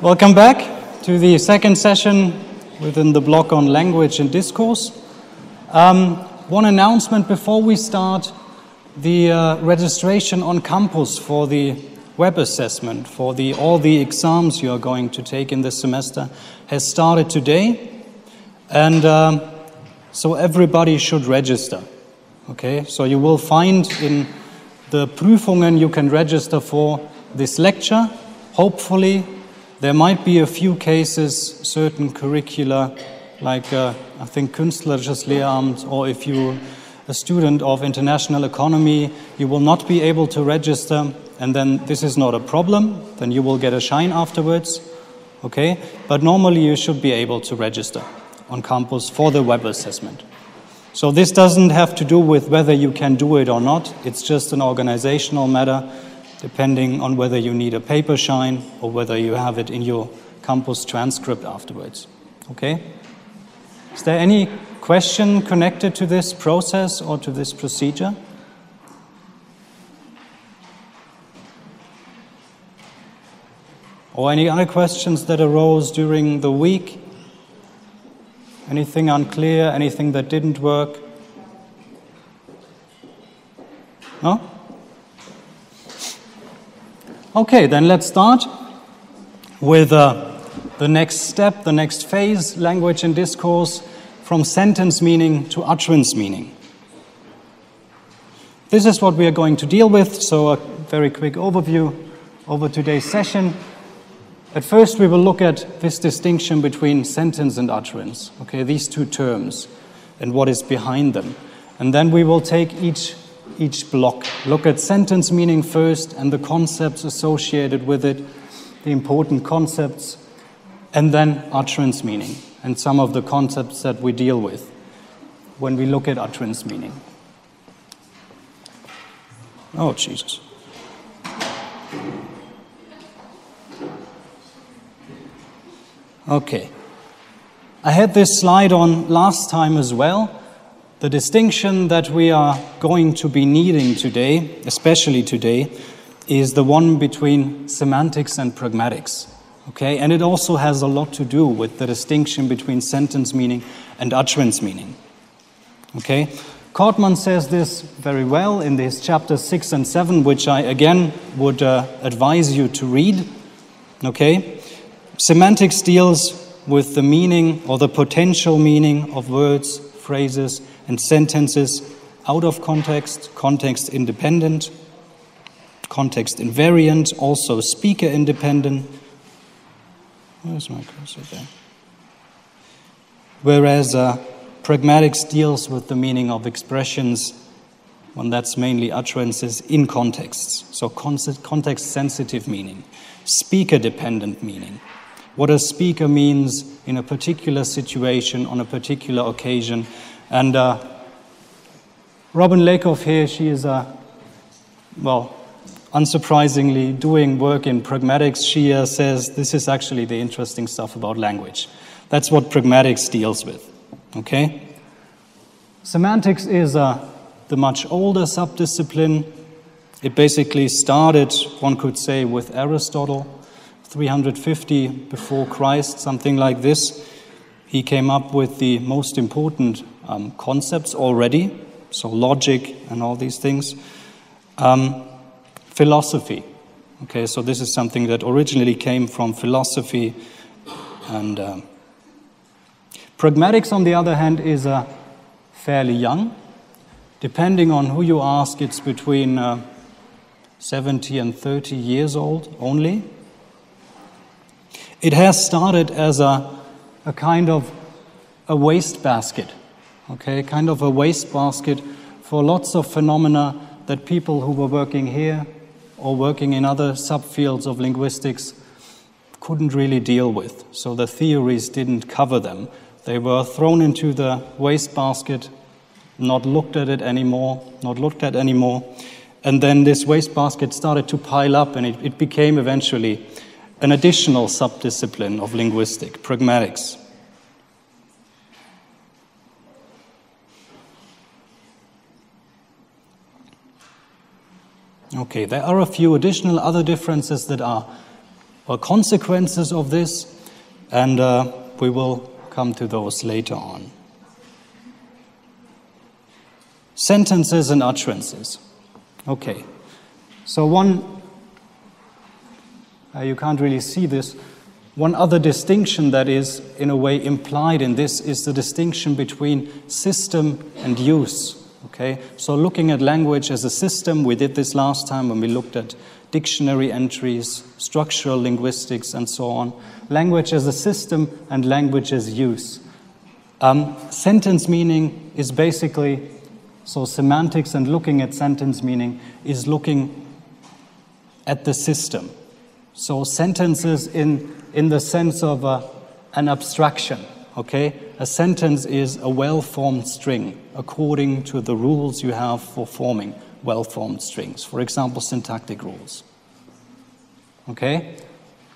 Welcome back to the second session within the block on language and discourse. One announcement before we start. The registration on campus for the web assessment, for all the exams you are going to take in this semester, has started today. And so everybody should register. Okay, so you will find in the Prüfungen you can register for this lecture. Hopefully, there might be a few cases, certain curricula, like I think Künstlerisches Lehramt, or if you're a student of international economy, you will not be able to register, and then this is not a problem, then you will get a shine afterwards, okay? But normally you should be able to register on campus for the web assessment. So this doesn't have to do with whether you can do it or not, it's just an organizational matter, depending on whether you need a paper shine or whether you have it in your campus transcript afterwards, okay? Is there any question connected to this process or to this procedure? Or any other questions that arose during the week? Anything unclear, anything that didn't work? No? Okay, then let's start with the next step, the next phase, language and discourse, from sentence meaning to utterance meaning. This is what we are going to deal with, so a very quick overview over today's session. At first, we will look at this distinction between sentence and utterance, okay, these two terms, and what is behind them. And then we will take each block, look at sentence meaning first and the concepts associated with it, the important concepts, and then utterance meaning, and some of the concepts that we deal with when we look at utterance meaning. Oh, Jesus. Okay. I had this slide on last time as well. The distinction that we are going to be needing today, especially today, is the one between semantics and pragmatics. Okay, and it also has a lot to do with the distinction between sentence meaning and utterance meaning. Okay, Kohn says this very well in his chapters 6 and 7, which I again would advise you to read. Okay, semantics deals with the meaning or the potential meaning of words, phrases, and sentences out of context, context independent, context invariant, also speaker independent. Where's my cursor there? Whereas pragmatics deals with the meaning of expressions, and that's mainly utterances in contexts. So context-sensitive meaning, speaker-dependent meaning. What a speaker means in a particular situation, on a particular occasion. And Robin Lakoff here, she is, unsurprisingly doing work in pragmatics. She says this is actually the interesting stuff about language. That's what pragmatics deals with, okay? Semantics is the much older subdiscipline. It basically started, one could say, with Aristotle, 350 before Christ, something like this. He came up with the most important concepts already, so logic and all these things. Philosophy. Okay, so this is something that originally came from philosophy. And pragmatics, on the other hand, is fairly young. Depending on who you ask, it's between 70 and 30 years old only. It has started as a kind of a wastebasket, okay, kind of a wastebasket for lots of phenomena that people who were working here or working in other subfields of linguistics couldn't really deal with. So the theories didn't cover them. They were thrown into the wastebasket, not looked at anymore. And then this wastebasket started to pile up, and it became eventually an additional subdiscipline of linguistic, pragmatics. Okay, there are a few additional other differences that are or consequences of this, and we will come to those later on. Sentences and utterances. Okay, so you can't really see this. One other distinction that is, in a way, implied in this is the distinction between system and use. Okay, so looking at language as a system, we did this last time when we looked at dictionary entries, structural linguistics, and so on. Language as a system and language as use. Sentence meaning is basically, so semantics and looking at sentence meaning is looking at the system. So sentences in the sense of an abstraction, okay? A sentence is a well-formed string according to the rules you have for forming well-formed strings. For example, syntactic rules. Okay?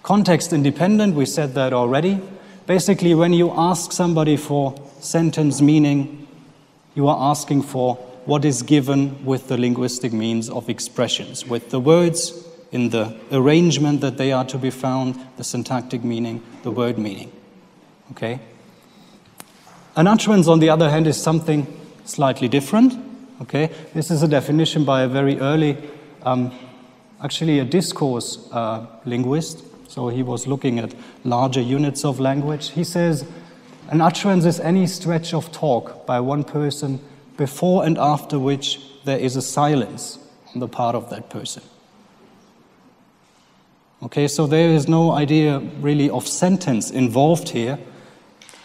Context independent, we said that already. Basically, when you ask somebody for sentence meaning, you are asking for what is given with the linguistic means of expressions, with the words in the arrangement that they are to be found, the syntactic meaning, the word meaning. Okay? An utterance, on the other hand, is something slightly different. Okay? This is a definition by a very early, actually a discourse linguist. So he was looking at larger units of language. He says, an utterance is any stretch of talk by one person before and after which there is a silence on the part of that person. Okay, so there is no idea really of sentence involved here.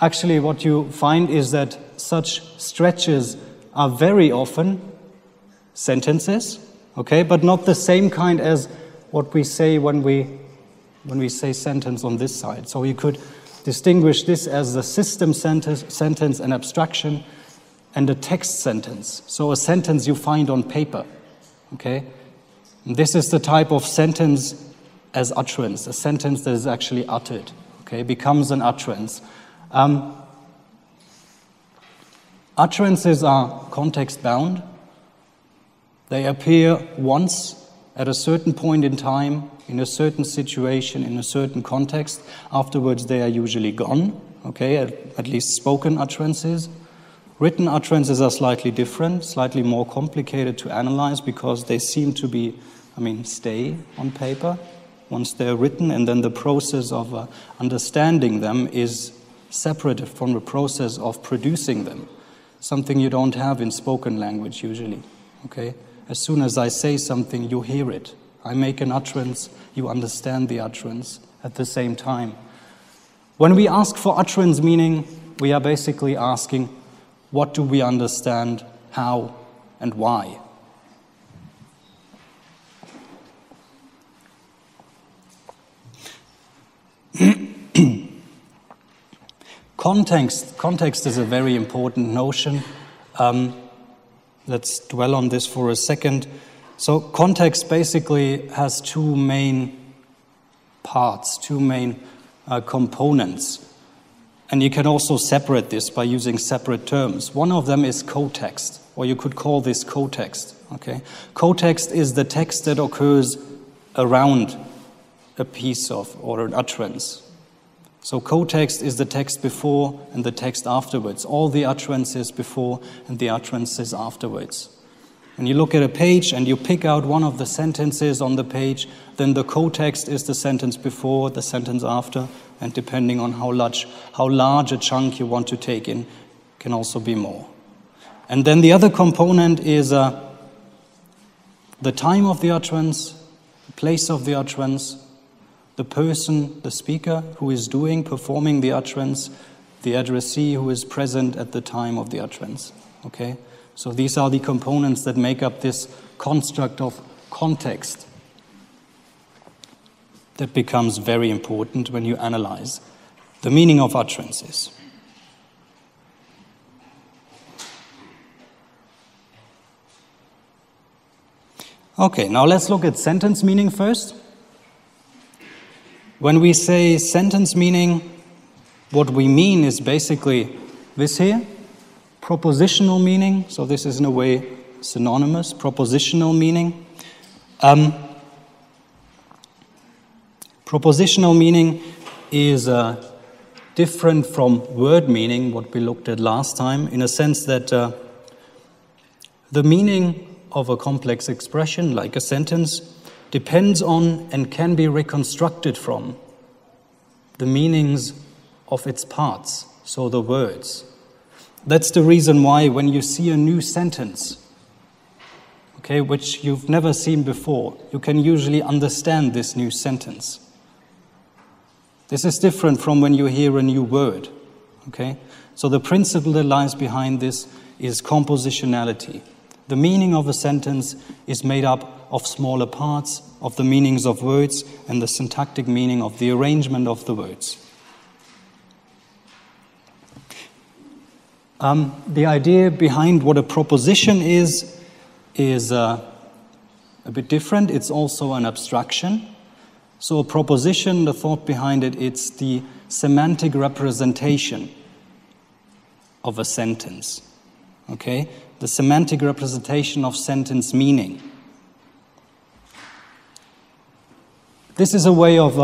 Actually, what you find is that such stretches are very often sentences, okay, but not the same kind as what we say when we say sentence on this side. So you could distinguish this as a system sentence, an abstraction, and a text sentence. So a sentence you find on paper, okay? And this is the type of sentence as utterance, a sentence that is actually uttered, okay, becomes an utterance. Utterances are context-bound. They appear once at a certain point in time, in a certain situation, in a certain context. Afterwards, they are usually gone, okay, at least spoken utterances. Written utterances are slightly different, slightly more complicated to analyze because they seem to be, stay on paper once they're written, and then the process of understanding them is separate from the process of producing them, something you don't have in spoken language usually, okay? As soon as I say something, you hear it. I make an utterance, you understand the utterance at the same time. When we ask for utterance meaning, we are basically asking, what do we understand, how, and why? Context is a very important notion. Let's dwell on this for a second. So context basically has two main parts, two main components. And you can also separate this by using separate terms. One of them is cotext, or you could call this cotext. Okay? Cotext is the text that occurs around a piece of, or an utterance. So cotext is the text before and the text afterwards. All the utterances before and the utterances afterwards. When you look at a page and you pick out one of the sentences on the page, then the cotext is the sentence before, the sentence after, and depending on how large a chunk you want to take in, can also be more. And then the other component is the time of the utterance, the place of the utterance, the person, the speaker who is performing the utterance, the addressee who is present at the time of the utterance. Okay? So these are the components that make up this construct of context that becomes very important when you analyze the meaning of utterances. Okay, now let's look at sentence meaning first. When we say sentence meaning, what we mean is basically this here, propositional meaning. So this is in a way synonymous, propositional meaning. Propositional meaning is different from word meaning, what we looked at last time, in a sense that the meaning of a complex expression, like a sentence, depends on and can be reconstructed from the meanings of its parts, so the words. That's the reason why when you see a new sentence, okay, which you've never seen before, you can usually understand this new sentence. This is different from when you hear a new word, okay? So the principle that lies behind this is compositionality. The meaning of a sentence is made up of smaller parts of the meanings of words and the syntactic meaning of the arrangement of the words. The idea behind what a proposition is a bit different. It's also an abstraction. So a proposition, the thought behind it, it's the semantic representation of a sentence. Okay? The semantic representation of sentence meaning. This is a way of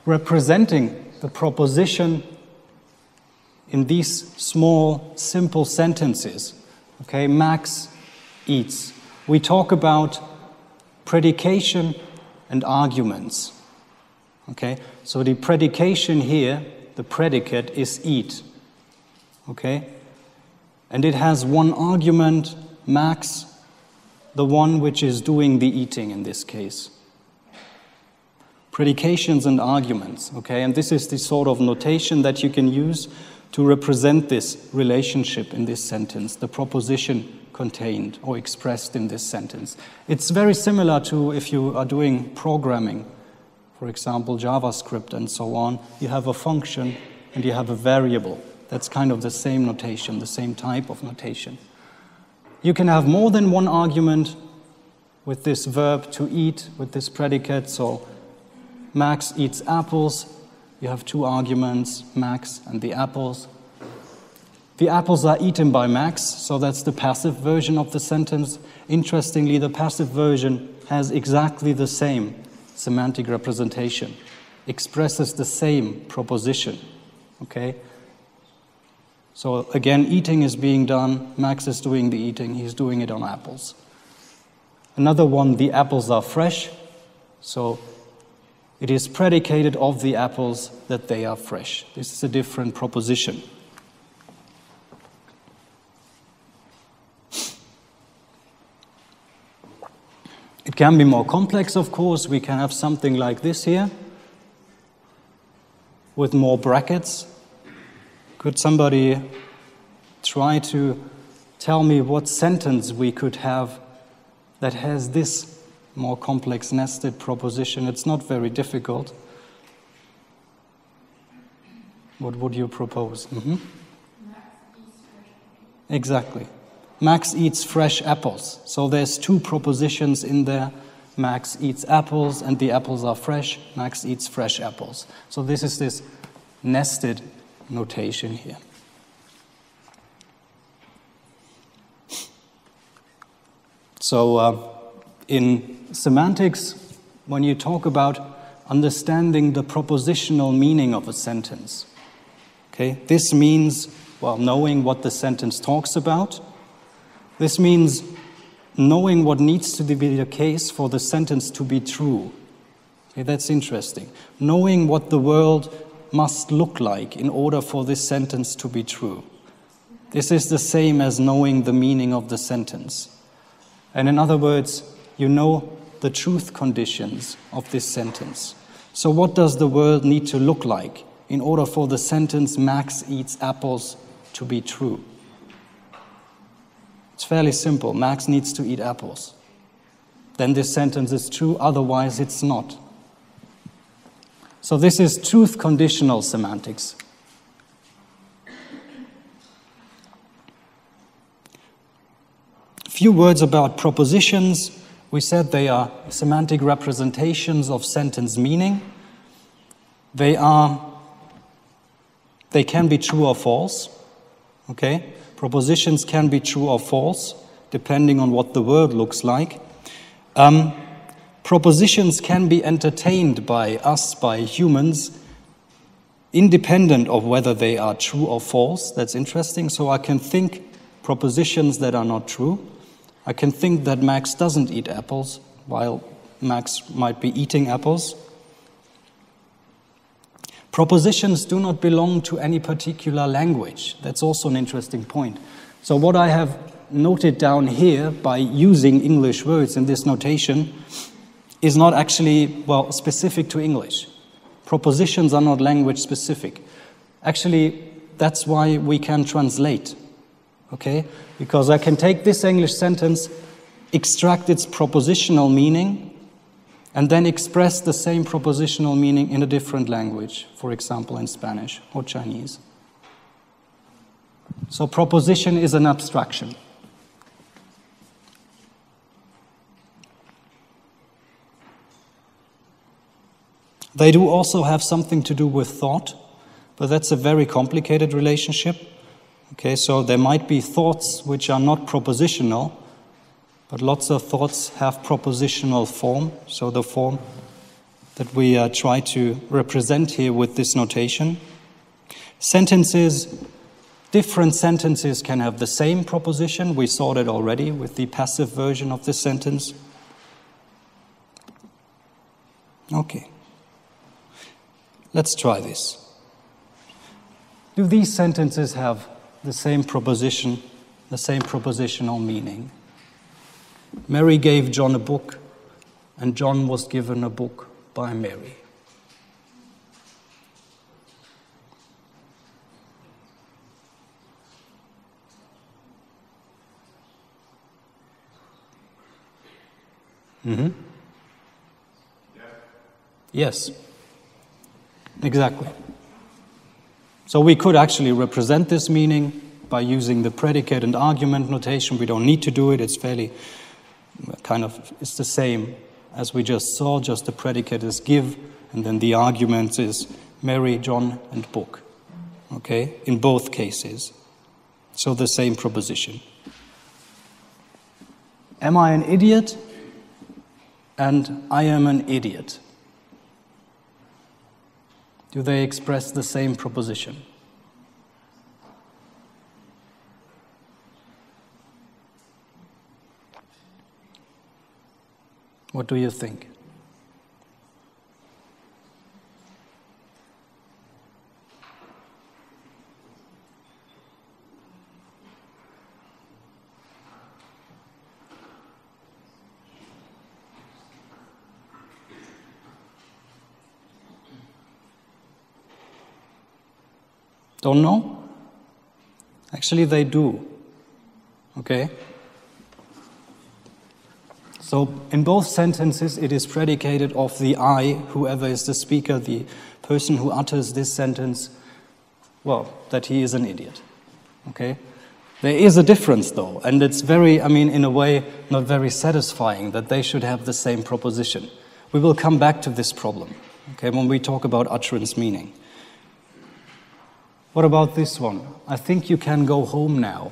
representing the proposition in these small, simple sentences. Okay, Max eats. We talk about predication and arguments. Okay, so the predication here, the predicate, is eat. Okay, and it has one argument, Max, the one which is doing the eating in this case. Predications and arguments. Okay, and this is the sort of notation that you can use to represent this relationship in this sentence, the proposition contained or expressed in this sentence. It's very similar to if you are doing programming, for example, JavaScript and so on. You have a function and you have a variable. That's kind of the same notation, the same type of notation. You can have more than one argument with this verb to eat, with this predicate. So Max eats apples. You have two arguments, Max and the apples. The apples are eaten by Max, so that's the passive version of the sentence. Interestingly, the passive version has exactly the same semantic representation, expresses the same proposition. Okay? So again, eating is being done, Max is doing the eating, he's doing it on apples. Another one, the apples are fresh, so it is predicated of the apples that they are fresh. This is a different proposition. It can be more complex, of course. We can have something like this here with more brackets. Could somebody try to tell me what sentence we could have that has this more complex nested proposition? It's not very difficult. What would you propose? Exactly. Max eats fresh apples. So there's two propositions in there. Max eats apples and the apples are fresh. Max eats fresh apples. So this is this nested notation here. So in semantics, when you talk about understanding the propositional meaning of a sentence, okay, this means, well, knowing what the sentence talks about. This means knowing what needs to be the case for the sentence to be true. Okay, that's interesting. Knowing what the world must look like in order for this sentence to be true. This is the same as knowing the meaning of the sentence. And in other words, you know the truth conditions of this sentence. So what does the world need to look like in order for the sentence Max eats apples to be true? It's fairly simple. Max needs to eat apples. Then this sentence is true, otherwise it's not. So this is truth conditional semantics. A few words about propositions. We said they are semantic representations of sentence meaning. They can be true or false. Okay? Propositions can be true or false, depending on what the word looks like. propositions can be entertained by us, by humans, independent of whether they are true or false. That's interesting. So I can think propositions that are not true. I can think that Max doesn't eat apples, while Max might be eating apples. Propositions do not belong to any particular language. That's also an interesting point. So what I have noted down here by using English words in this notation is not actually, well, specific to English. Propositions are not language specific. Actually, that's why we can translate, okay? Because I can take this English sentence, extract its propositional meaning, and then express the same propositional meaning in a different language, for example, in Spanish or Chinese. So proposition is an abstraction. They do also have something to do with thought, but that's a very complicated relationship. Okay, so there might be thoughts which are not propositional, but lots of thoughts have propositional form, so the form that we try to represent here with this notation. Sentences, different sentences can have the same proposition. We saw that already with the passive version of this sentence. Okay. Let's try this. Do these sentences have the same proposition, the same propositional meaning? Mary gave John a book, and John was given a book by Mary. Mm-hmm. Yes. Exactly. So we could actually represent this meaning by using the predicate and argument notation. We don't need to do it. It's fairly it's the same as we just saw, just the predicate is give, and then the argument is Mary, John, and book. Okay? In both cases. So the same proposition. Am I an idiot? And I am an idiot. Do they express the same proposition? What do you think? Don't know? Actually, they do. Okay? So, in both sentences, it is predicated of the I, whoever is the speaker, the person who utters this sentence, well, that he is an idiot. Okay? There is a difference, though, and it's very, in a way, not very satisfying that they should have the same proposition. We will come back to this problem, okay, when we talk about utterance meaning. What about this one? I think you can go home now,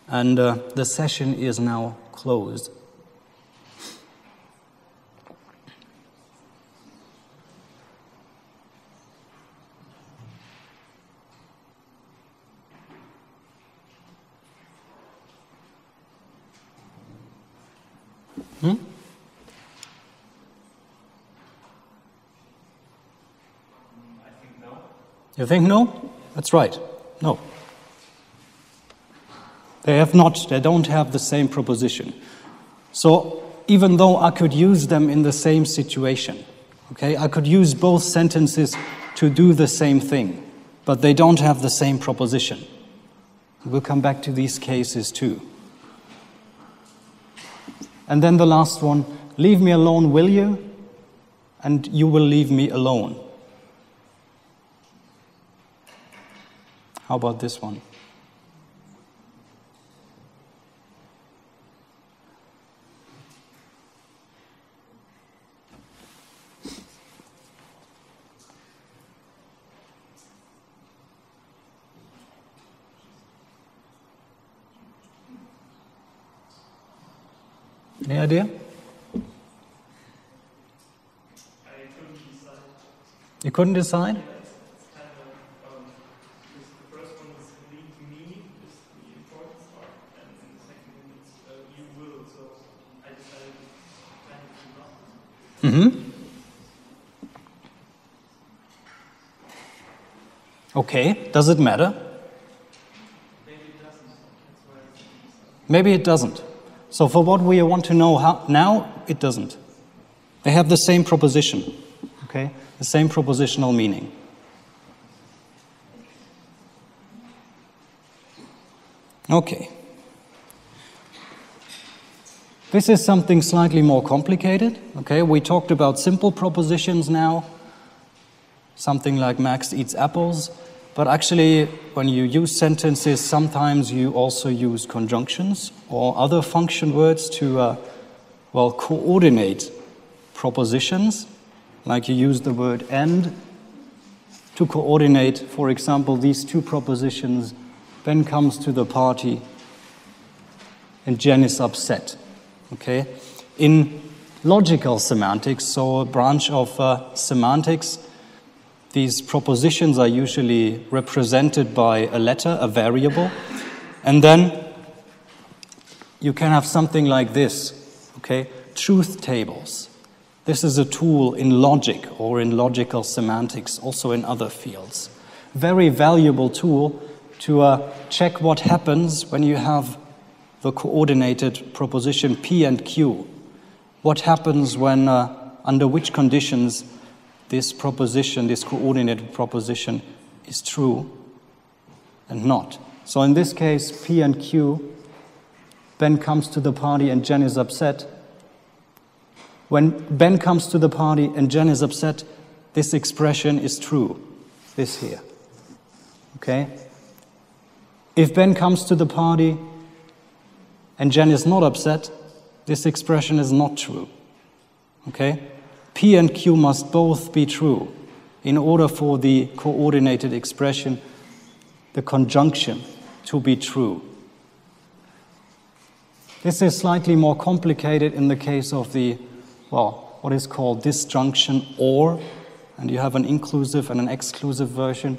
and the session is now closed. I think no. You think no? That's right. No. They don't have the same proposition. So even though I could use them in the same situation, okay, I could use both sentences to do the same thing, but they don't have the same proposition. We'll come back to these cases too. And then the last one, leave me alone, will you? And you will leave me alone. How about this one? Any idea? You couldn't decide? The first one is lead me, is the important part, and the second one is you will. So I decided to not. Okay, does it matter? Maybe it doesn't. So for what we want to know now, it doesn't. They have the same proposition, okay? The same propositional meaning. Okay. This is something slightly more complicated, okay? We talked about simple propositions now, something like Max eats apples. But actually, when you use sentences, sometimes you also use conjunctions or other function words to, coordinate propositions. Like you use the word and to coordinate, for example, these two propositions. Ben comes to the party and Jen is upset. Okay? In logical semantics, so a branch of semantics, these propositions are usually represented by a letter, a variable, and then you can have something like this, okay? Truth tables. This is a tool in logic or in logical semantics, also in other fields. Very valuable tool to check what happens when you have the coordinated proposition P and Q. What happens when, under which conditions this proposition, this coordinated proposition, is true and not. So in this case, P and Q, Ben comes to the party and Jen is upset. When Ben comes to the party and Jen is upset, this expression is true, this here. Okay? If Ben comes to the party and Jen is not upset, this expression is not true. Okay? P and Q must both be true in order for the coordinated expression, the conjunction, to be true. This is slightly more complicated in the case of the, what is called disjunction or, and you have an inclusive and an exclusive version,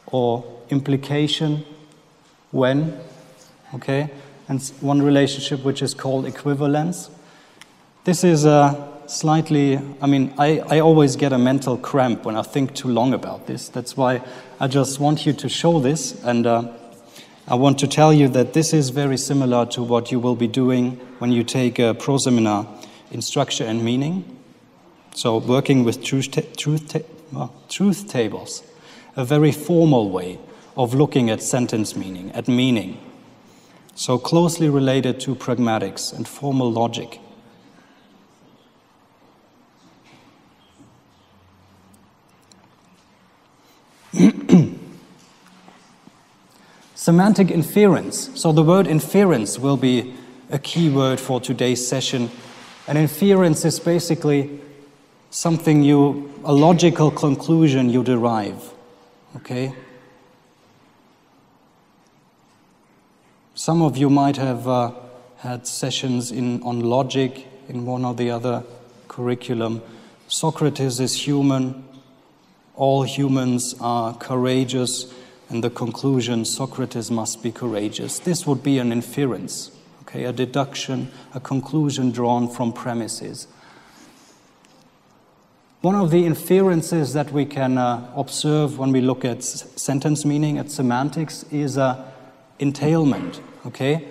or implication, when, okay? And one relationship which is called equivalence. This is slightly, I always get a mental cramp when I think too long about this. That's why I just want you to show this, and I want to tell you that this is very similar to what you will be doing when you take a pro seminar in structure and meaning. So working with truth tables, a very formal way of looking at sentence meaning, at meaning. So closely related to pragmatics and formal logic. Semantic inference. So the word inference will be a key word for today's session. And inference is basically something a logical conclusion you derive. Okay? Some of you might have had sessions on logic in one or the other curriculum. Socrates is human. All humans are courageous. And the conclusion, Socrates must be courageous. This would be an inference, okay, a deduction, a conclusion drawn from premises. One of the inferences that we can observe when we look at sentence meaning, at semantics, is entailment, okay?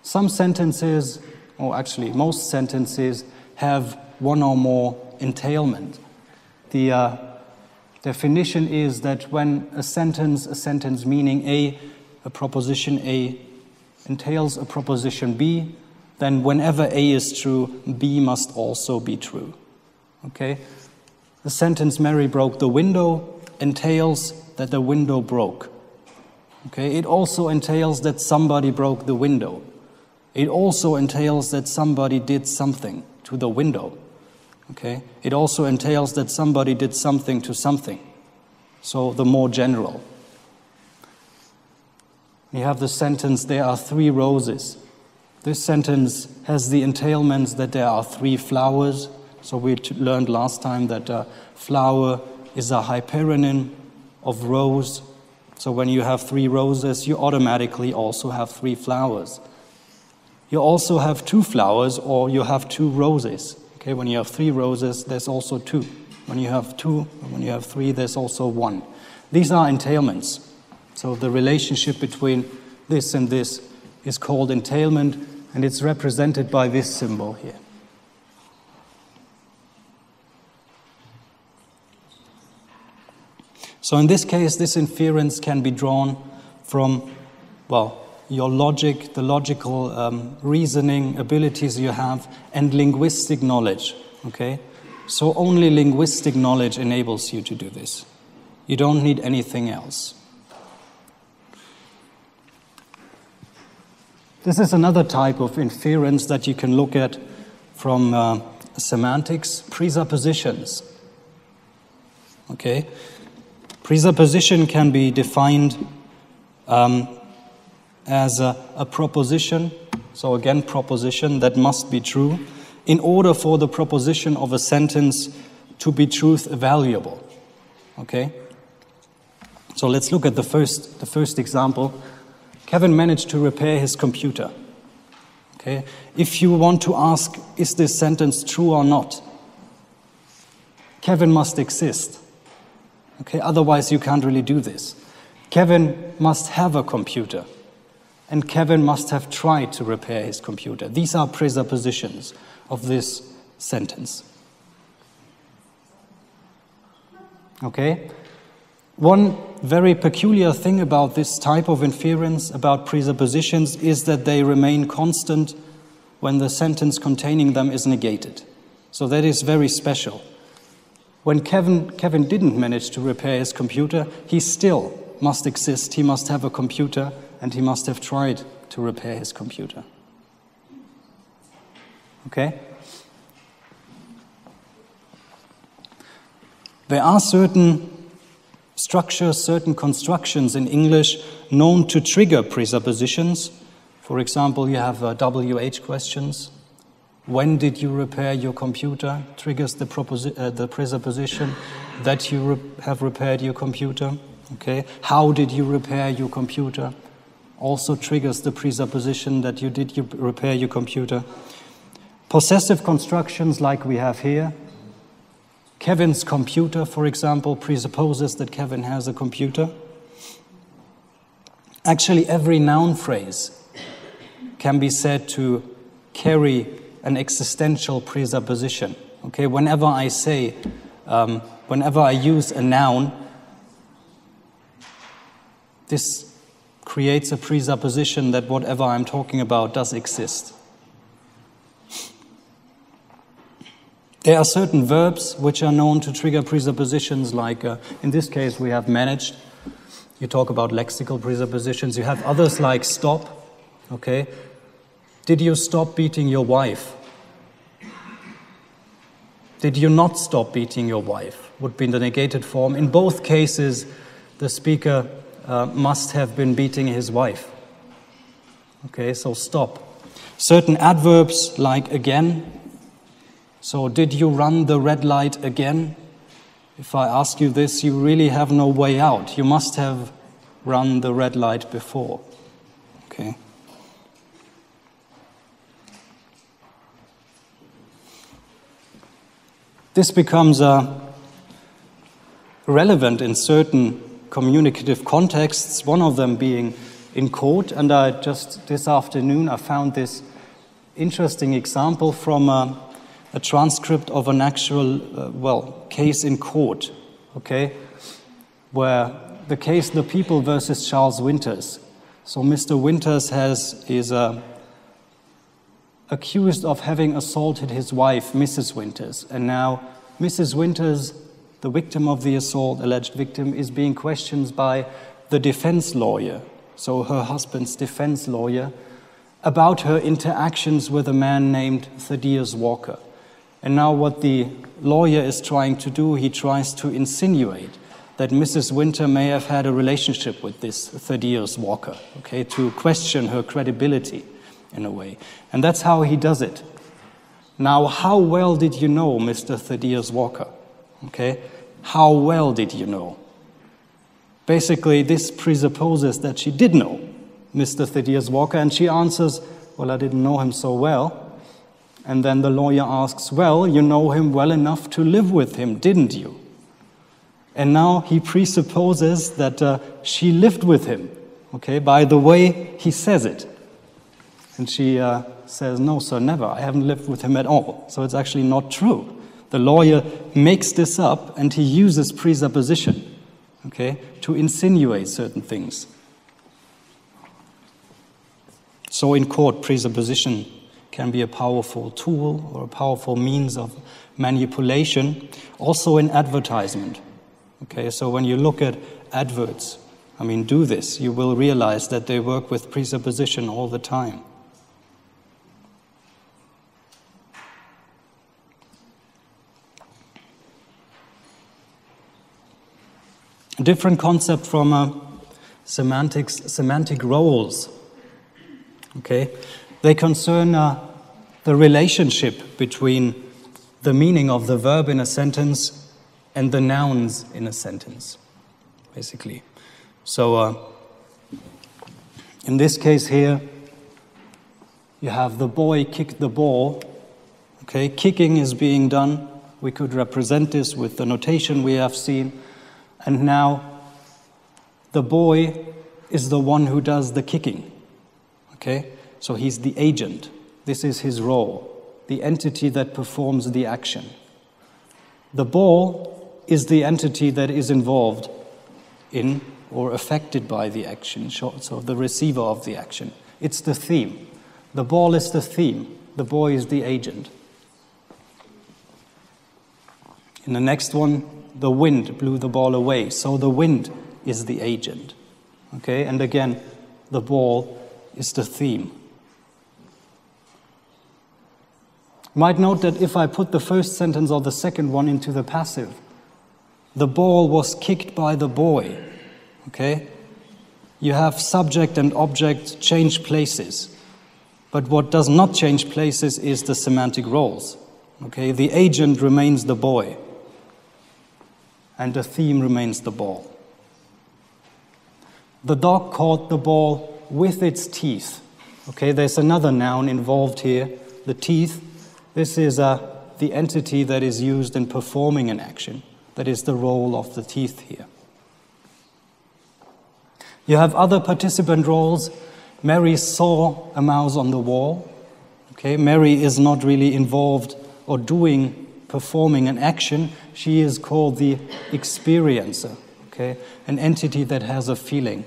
Some sentences, or actually most sentences, have one or more entailment. The definition is that when a sentence meaning A, a proposition A, entails a proposition B, then whenever A is true, B must also be true. Okay? The sentence Mary broke the window entails that the window broke. Okay? It also entails that somebody broke the window. It also entails that somebody did something to the window. Okay? It also entails that somebody did something to something. So the more general. You have the sentence, there are 3 roses. This sentence has the entailments that there are 3 flowers. So we learned last time that flower is a hyperonym of rose. So when you have 3 roses, you automatically also have 3 flowers. You also have 2 flowers, or you have 2 roses. Okay, when you have 3 roses, there's also 2. When you have 2, when you have 3, there's also 1. These are entailments. So the relationship between this and this is called entailment, and it's represented by this symbol here. So in this case, this inference can be drawn from, well, your logic, the logical reasoning abilities you have, and linguistic knowledge, okay? So only linguistic knowledge enables you to do this. You don't need anything else. This is another type of inference that you can look at from semantics, presuppositions, okay? Presupposition can be defined as a proposition, so again, proposition that must be true, in order for the proposition of a sentence to be truth evaluable. Okay? So let's look at the first example. Kevin managed to repair his computer. Okay? If you want to ask, is this sentence true or not? Kevin must exist. Okay? Otherwise, you can't really do this. Kevin must have a computer. And Kevin must have tried to repair his computer. These are presuppositions of this sentence. Okay? One very peculiar thing about this type of inference, about presuppositions, is that they remain constant when the sentence containing them is negated. So that is very special. When Kevin didn't manage to repair his computer, he still must exist. He must have a computer, and he must have tried to repair his computer. Okay? There are certain structures, certain constructions in English known to trigger presuppositions. For example, you have WH questions. When did you repair your computer? Triggers the presupposition that you have repaired your computer. Okay? How did you repair your computer? Also triggers the presupposition that you did repair your computer. Possessive constructions like we have here. Kevin's computer, for example, presupposes that Kevin has a computer. Actually, every noun phrase can be said to carry an existential presupposition. Okay, whenever I use a noun, this creates a presupposition that whatever I'm talking about does exist. There are certain verbs which are known to trigger presuppositions, like in this case we have managed. You talk about lexical presuppositions. You have others like stop. Okay. Did you stop beating your wife? Did you not stop beating your wife? Would be in the negated form. In both cases, the speaker must have been beating his wife. Okay, so stop. Certain adverbs like again. So did you run the red light again? If I ask you this, you really have no way out. You must have run the red light before. Okay. This becomes relevant in certain communicative contexts, one of them being in court. And this afternoon, I found this interesting example from a transcript of an actual, case in court, okay, where the case The People versus Charles Winters. So Mr. Winters is accused of having assaulted his wife, Mrs. Winters. And now Mrs. Winters, the victim of the assault, alleged victim, is being questioned by the defense lawyer, so her husband's defense lawyer, about her interactions with a man named Thaddeus Walker. And now what the lawyer is trying to do, he tries to insinuate that Mrs. Winter may have had a relationship with this Thaddeus Walker, okay, to question her credibility in a way. And that's how he does it. Now, how well did you know Mr. Thaddeus Walker? Okay, how well did you know? Basically, this presupposes that she did know Mr. Thaddeus Walker, and she answers, well, I didn't know him so well. And then the lawyer asks, well, you know him well enough to live with him, didn't you? And now he presupposes that she lived with him, okay, by the way he says it. And she says, no, sir, never. I haven't lived with him at all. So it's actually not true. The lawyer makes this up and he uses presupposition, okay, to insinuate certain things. So in court, presupposition can be a powerful tool or a powerful means of manipulation, also in advertisement. Okay, so when you look at adverts, do this, you will realize that they work with presupposition all the time. A different concept from semantics, semantic roles. Okay, they concern the relationship between the meaning of the verb in a sentence and the nouns in a sentence, basically. So in this case here, you have the boy kicked the ball. Okay, kicking is being done. We could represent this with the notation we have seen. And now the boy is the one who does the kicking. Okay, so he's the agent. This is his role, the entity that performs the action. The ball is the entity that is involved in or affected by the action, so the receiver of the action. It's the theme. The ball is the theme. The boy is the agent. In the next one, the wind blew the ball away, so the wind is the agent. Okay, and again, the ball is the theme. You might note that if I put the first sentence or the second one into the passive, the ball was kicked by the boy. Okay? You have subject and object change places. But what does not change places is the semantic roles. Okay? The agent remains the boy. And the theme remains the ball. The dog caught the ball with its teeth. Okay? There's another noun involved here, the teeth. This is the entity that is used in performing an action. That is the role of the teeth here. You have other participant roles. Mary saw a mouse on the wall. Okay, Mary is not really involved or performing an action. She is called the experiencer. Okay, an entity that has a feeling,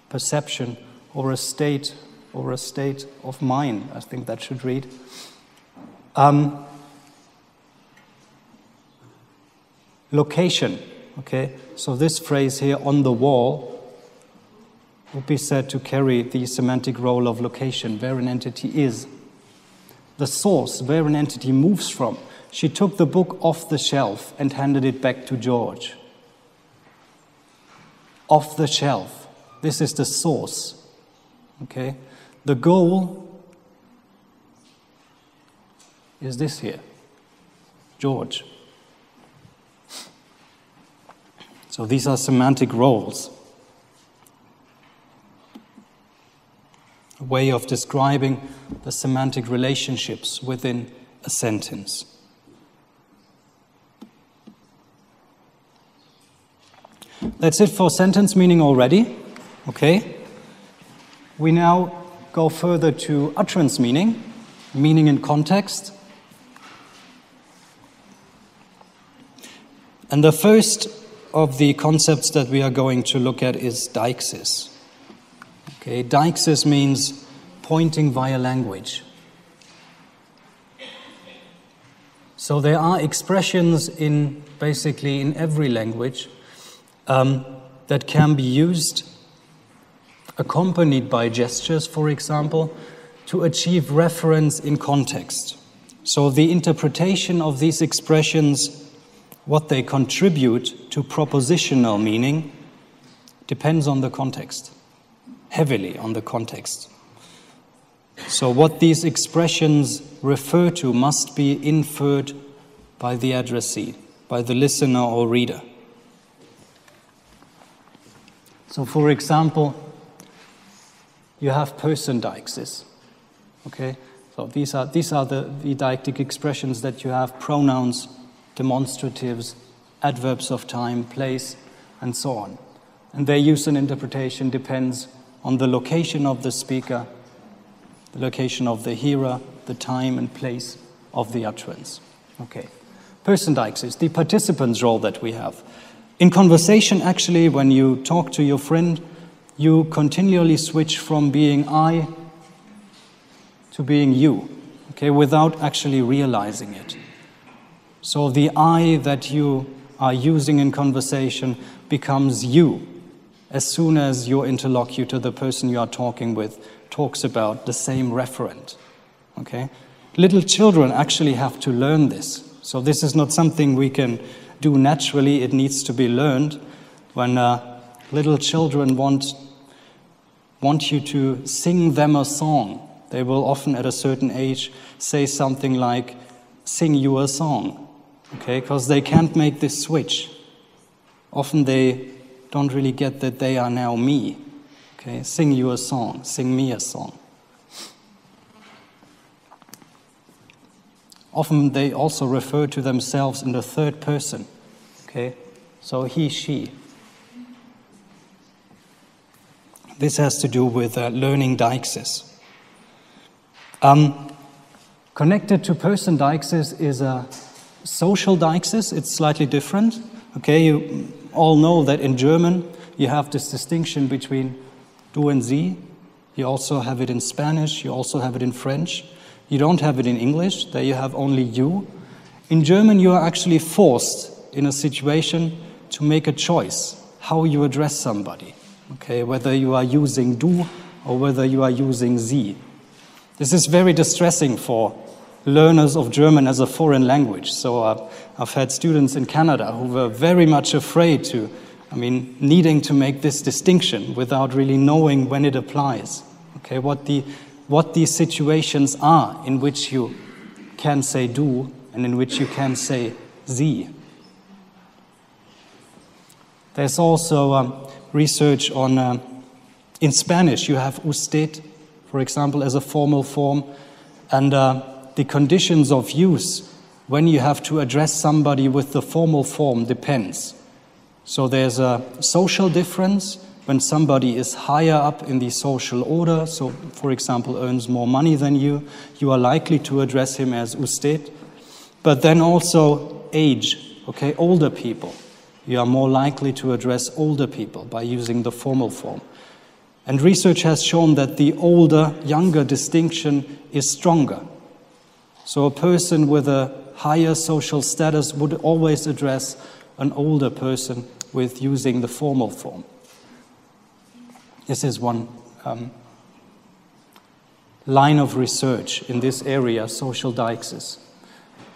perception, or a state of mind. I think that should read. Location, okay? So this phrase here, on the wall, would be said to carry the semantic role of location, where an entity is. The source, where an entity moves from. She took the book off the shelf and handed it back to George. Off the shelf. This is the source, okay? The goal is this here, George. So these are semantic roles. A way of describing the semantic relationships within a sentence. That's it for sentence meaning already. Okay. We now go further to utterance meaning, meaning in context. And the first of the concepts that we are going to look at is deixis. Okay, deixis means pointing via language. So there are expressions basically in every language that can be used, accompanied by gestures, for example, to achieve reference in context. So the interpretation of these expressions, what they contribute to propositional meaning, depends on the context, heavily on the context. So what these expressions refer to must be inferred by the addressee, by the listener or reader. So, for example, you have person deixis. Okay, so these are the deictic expressions that you have: pronouns, demonstratives, adverbs of time, place, and so on. And their use and interpretation depends on the location of the speaker, the location of the hearer, the time and place of the utterance. Okay. Person deixis, the participant's role that we have. In conversation, actually, when you talk to your friend, you continually switch from being I to being you, okay, without actually realizing it. So the I that you are using in conversation becomes you as soon as your interlocutor, the person you are talking with, talks about the same referent, okay? Little children actually have to learn this. So this is not something we can do naturally. It needs to be learned. When little children want you to sing them a song, they will often at a certain age say something like, sing you a song, okay? Because they can't make this switch. Often they don't really get that they are now me, okay? Sing you a song, sing me a song. Often they also refer to themselves in the third person, okay? So he, she. This has to do with learning deixis. Connected to person deixis is a social deixis. It's slightly different, okay? You all know that in German you have this distinction between du and sie. You also have it in Spanish. You also have it in French. You don't have it in English. There you have only you. In German, you are actually forced in a situation to make a choice how you address somebody, okay? Whether you are using du or whether you are using sie. This is very distressing for learners of German as a foreign language. So I've had students in Canada who were very much afraid needing to make this distinction without really knowing when it applies, okay? What these situations are in which you can say du and in which you can say sie. There's also research on, in Spanish, you have usted, for example, as a formal form, and the conditions of use when you have to address somebody with the formal form depends. So there's a social difference. When somebody is higher up in the social order, so for example earns more money than you, you are likely to address him as usted. But then also age, okay, older people. You are more likely to address older people by using the formal form. And research has shown that the older-younger distinction is stronger. So a person with a higher social status would always address an older person with using the formal form. This is one line of research in this area, social deixis.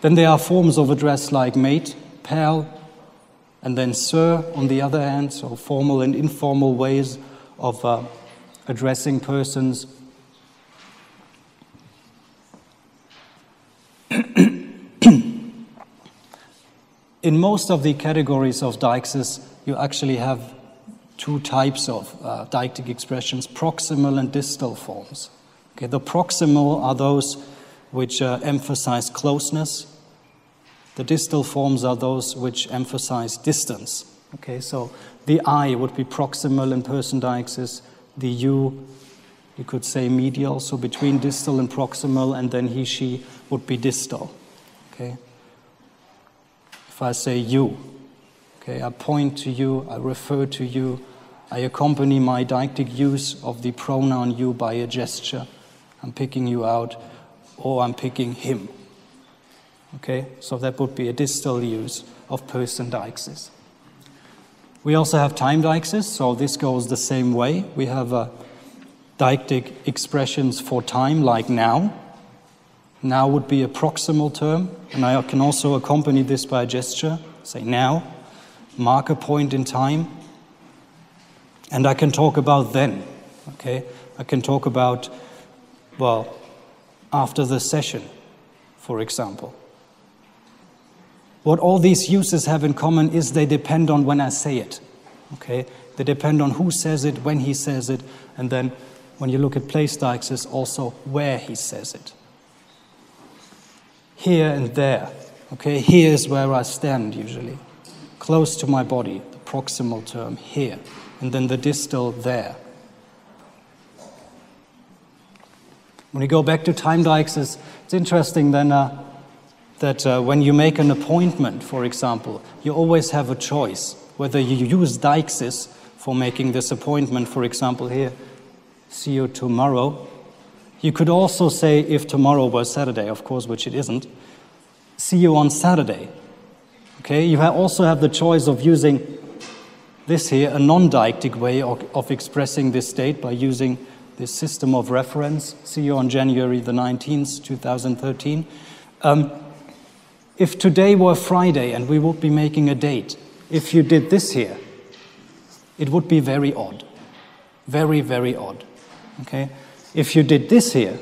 Then there are forms of address like mate, pal, and then sir on the other hand, so formal and informal ways of addressing persons. In most of the categories of deixis, you actually have two types of deictic expressions, proximal and distal forms. Okay, the proximal are those which emphasize closeness. The distal forms are those which emphasize distance. Okay, so the I would be proximal in person deixis. The you could say medial, so between distal and proximal, and then he, she would be distal. Okay. If I say you, okay, I point to you, I refer to you, I accompany my deictic use of the pronoun you by a gesture. I'm picking you out, or I'm picking him. Okay, so that would be a distal use of person deixis. We also have time deixis, so this goes the same way. We have deictic expressions for time, like now. Now would be a proximal term, and I can also accompany this by a gesture, say now, mark a point in time, and I can talk about then, okay? I can talk about, well, after the session, for example. What all these uses have in common is they depend on when I say it. Okay? They depend on who says it, when he says it, and then when you look at place deixis, also where he says it. Here and there. Okay? Here is where I stand usually. Close to my body, the proximal term, here. And then the distal, there. When you go back to time deixis, it's interesting then that when you make an appointment, for example, you always have a choice whether you use deixis for making this appointment, for example here, see you tomorrow. You could also say, if tomorrow was Saturday, of course, which it isn't, see you on Saturday. Okay, you also have the choice of using this here, a non-deictic way of expressing this state by using this system of reference, see you on January the 19th, 2013. If today were Friday and we would be making a date, if you did this here, it would be very odd. Very, very odd. Okay? If you did this here,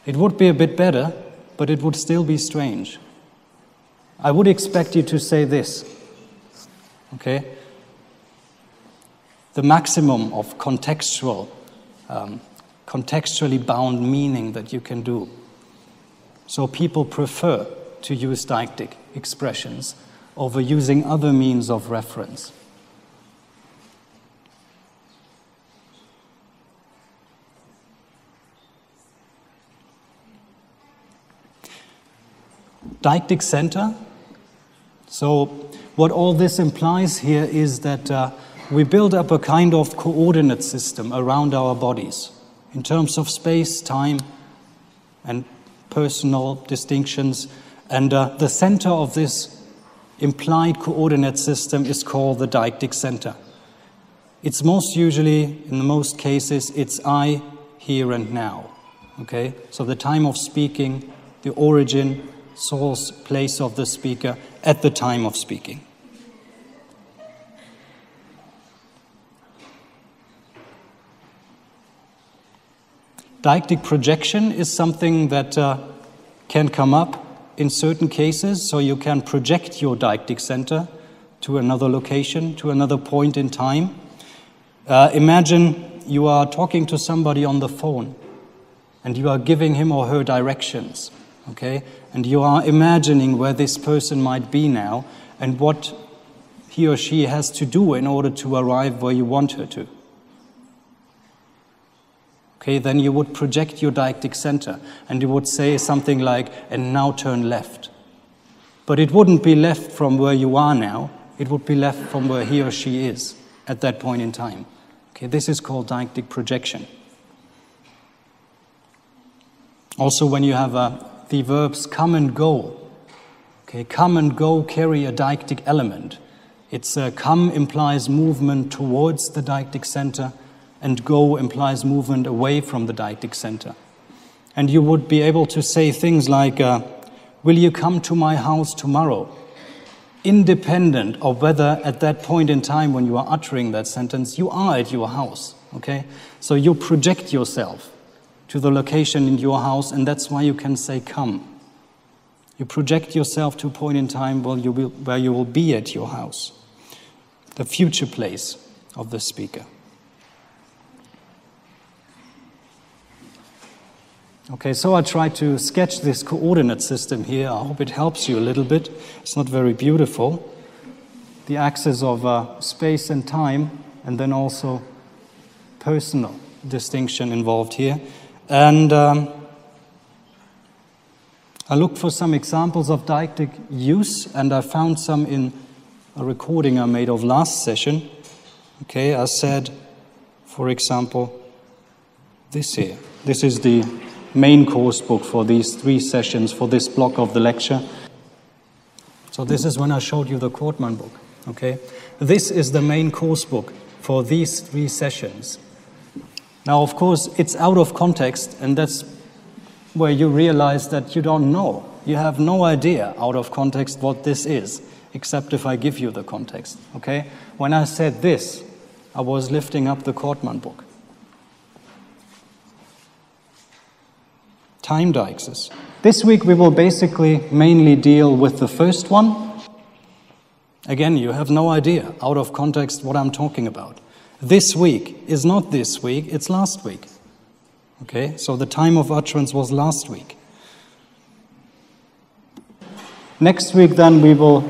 it would be a bit better, but it would still be strange. I would expect you to say this. Okay? The maximum of contextually bound meaning that you can do. So people prefer to use deictic expressions over using other means of reference. Deictic center. So what all this implies here is that we build up a kind of coordinate system around our bodies in terms of space, time, and personal distinctions. And the center of this implied coordinate system is called the deictic center. It's most usually, in the most cases, it's I, here and now. Okay? So the time of speaking, the origin, source, place of the speaker at the time of speaking. Deictic projection is something that can come up in certain cases, so you can project your deictic center to another location, to another point in time. Imagine you are talking to somebody on the phone and you are giving him or her directions, okay? And you are imagining where this person might be now and what he or she has to do in order to arrive where you want her to. Okay, then you would project your deictic center and you would say something like, and now turn left. But it wouldn't be left from where you are now, it would be left from where he or she is at that point in time. Okay, this is called deictic projection. Also, when you have the verbs come and go, okay, come and go carry a deictic element. It's come implies movement towards the deictic center, and go implies movement away from the deictic center. And you would be able to say things like, will you come to my house tomorrow? Independent of whether at that point in time when you are uttering that sentence, you are at your house, okay? So you project yourself to the location in your house, and that's why you can say come. You project yourself to a point in time where you will be at your house, the future place of the speaker. Okay, so I tried to sketch this coordinate system here. I hope it helps you a little bit. It's not very beautiful. The axis of space and time, and then also personal distinction involved here. And I looked for some examples of deictic use, and I found some in a recording I made of last session. Okay, I said, for example, this here. This is the main course book for these 3 sessions, for this block of the lecture. So this is when I showed you the Kortmann book, okay? This is the main course book for these 3 sessions. Now, of course, it's out of context, and that's where you realize that you don't know. You have no idea out of context what this is, except if I give you the context, okay? When I said this, I was lifting up the Kortmann book. Time deixis. This week we will basically mainly deal with the first one. Again, you have no idea, out of context, what I'm talking about. This week is not this week, it's last week. Okay, so the time of utterance was last week. Next week then we will,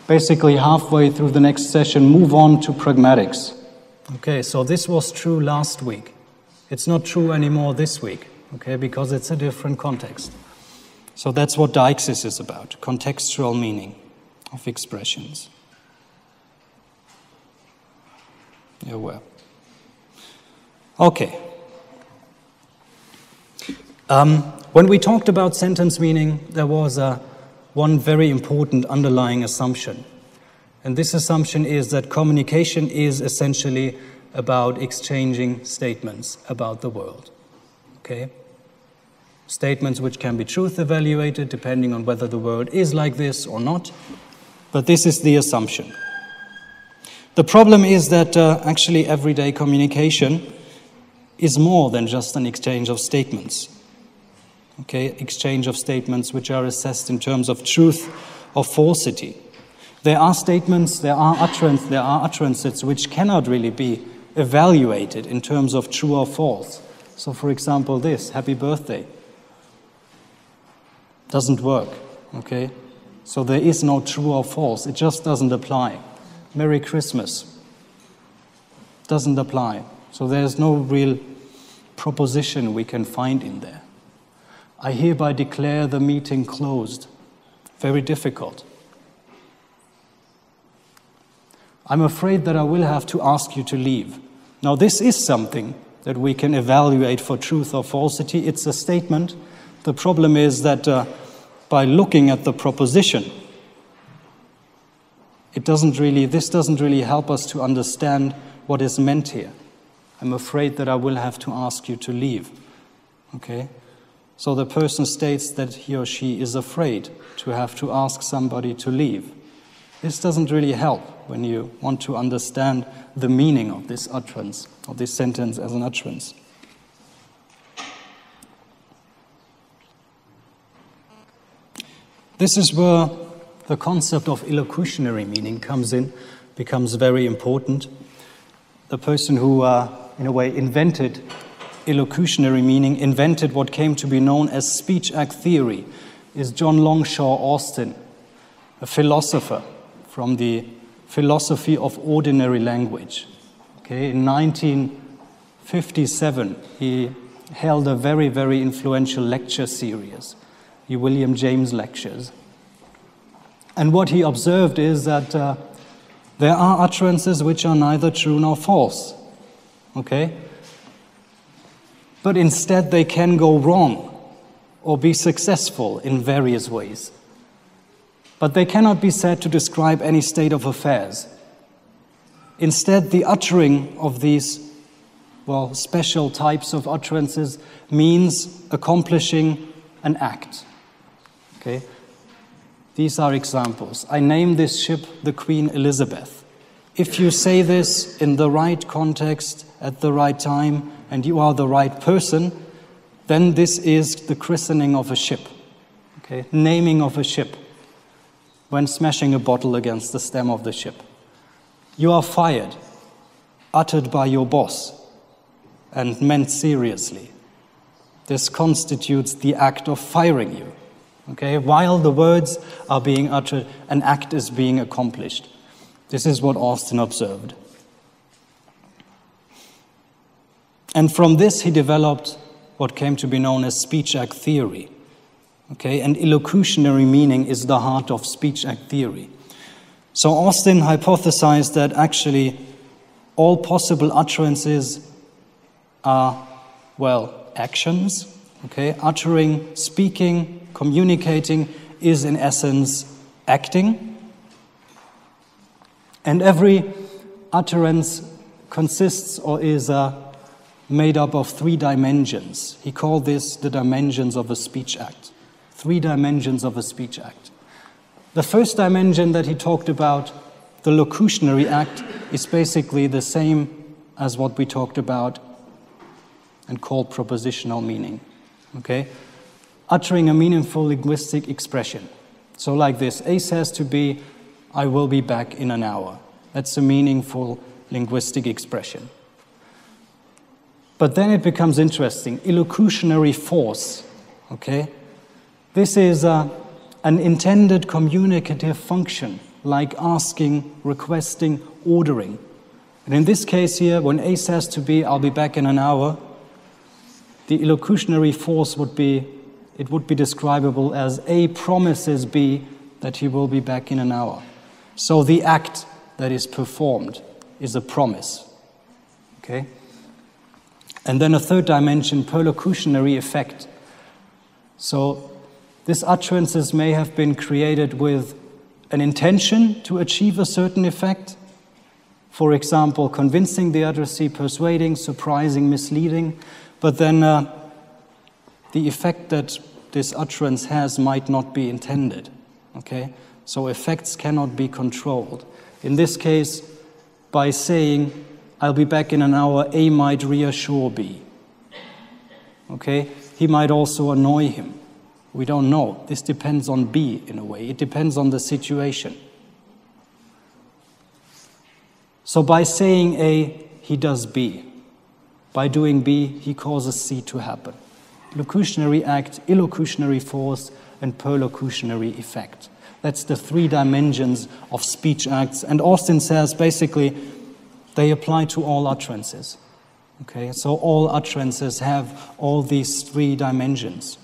basically halfway through the next session, move on to pragmatics. Okay, so this was true last week. It's not true anymore this week, okay, because it's a different context. So that's what Deixis is about, contextual meaning of expressions. Yeah, well. Okay. When we talked about sentence meaning, there was one very important underlying assumption. And this assumption is that communication is essentially about exchanging statements about the world. Okay? Statements which can be truth evaluated depending on whether the world is like this or not. But this is the assumption. The problem is that actually everyday communication is more than just an exchange of statements. Okay, exchange of statements which are assessed in terms of truth or falsity. There are statements, there are utterances which cannot really be evaluated in terms of true or false. So for example this, happy birthday, doesn't work, okay? So there is no true or false, it just doesn't apply. Merry Christmas doesn't apply. So there's no real proposition we can find in there. I hereby declare the meeting closed. Very difficult. I'm afraid that I will have to ask you to leave. Now, this is something that we can evaluate for truth or falsity. It's a statement. The problem is that by looking at the proposition, this doesn't really help us to understand what is meant here. I'm afraid that I will have to ask you to leave. Okay? So the person states that he or she is afraid to have to ask somebody to leave. This doesn't really help when you want to understand the meaning of this utterance, of this sentence as an utterance. This is where the concept of illocutionary meaning comes in, becomes very important. The person who, in a way, invented illocutionary meaning, invented what came to be known as speech-act theory, is John Longshaw Austin, a philosopher from the philosophy of ordinary language. Okay, in 1957, he held a very, very influential lecture series, the William James Lectures. And what he observed is that there are utterances which are neither true nor false. Okay? But instead they can go wrong or be successful in various ways. But they cannot be said to describe any state of affairs. Instead, the uttering of these, special types of utterances means accomplishing an act. Okay? These are examples. I name this ship the Queen Elizabeth. If you say this in the right context, at the right time, and you are the right person, then this is the christening of a ship. Okay? Naming of a ship. When smashing a bottle against the stem of the ship. You are fired, uttered by your boss, and meant seriously. This constitutes the act of firing you. Okay? While the words are being uttered, an act is being accomplished. This is what Austin observed. And from this he developed what came to be known as speech-act theory. Okay? And illocutionary meaning is the heart of speech-act theory. So Austin hypothesized that actually all possible utterances are, actions. Okay? Uttering, speaking, communicating is in essence acting. And every utterance consists or is made up of 3 dimensions. He called this the dimensions of a speech act. 3 dimensions of a speech act. The first dimension that he talked about, the locutionary act, is basically the same as what we talked about and called propositional meaning. Okay? uttering a meaningful linguistic expression. So like this, A says to B, I will be back in an hour. That's a meaningful linguistic expression. But then it becomes interesting. Illocutionary force, okay? This is an intended communicative function, like asking, requesting, ordering. And in this case here, when A says to B, I'll be back in an hour, the illocutionary force would be describable as A promises B that he will be back in an hour. So the act that is performed is a promise, okay? And then a third dimension, perlocutionary effect. So these utterances may have been created with an intention to achieve a certain effect. For example, convincing the addressee, persuading, surprising, misleading. But then the effect that this utterance has might not be intended, okay? So effects cannot be controlled. In this case, by saying, I'll be back in an hour, A might reassure B. Okay? He might also annoy him. We don't know. This depends on B in a way. It depends on the situation. So by saying A, he does B. By doing B, he causes C to happen. Locutionary act, illocutionary force, and perlocutionary effect. That's the three dimensions of speech acts. And Austin says basically they apply to all utterances. Okay, so all utterances have all these three dimensions.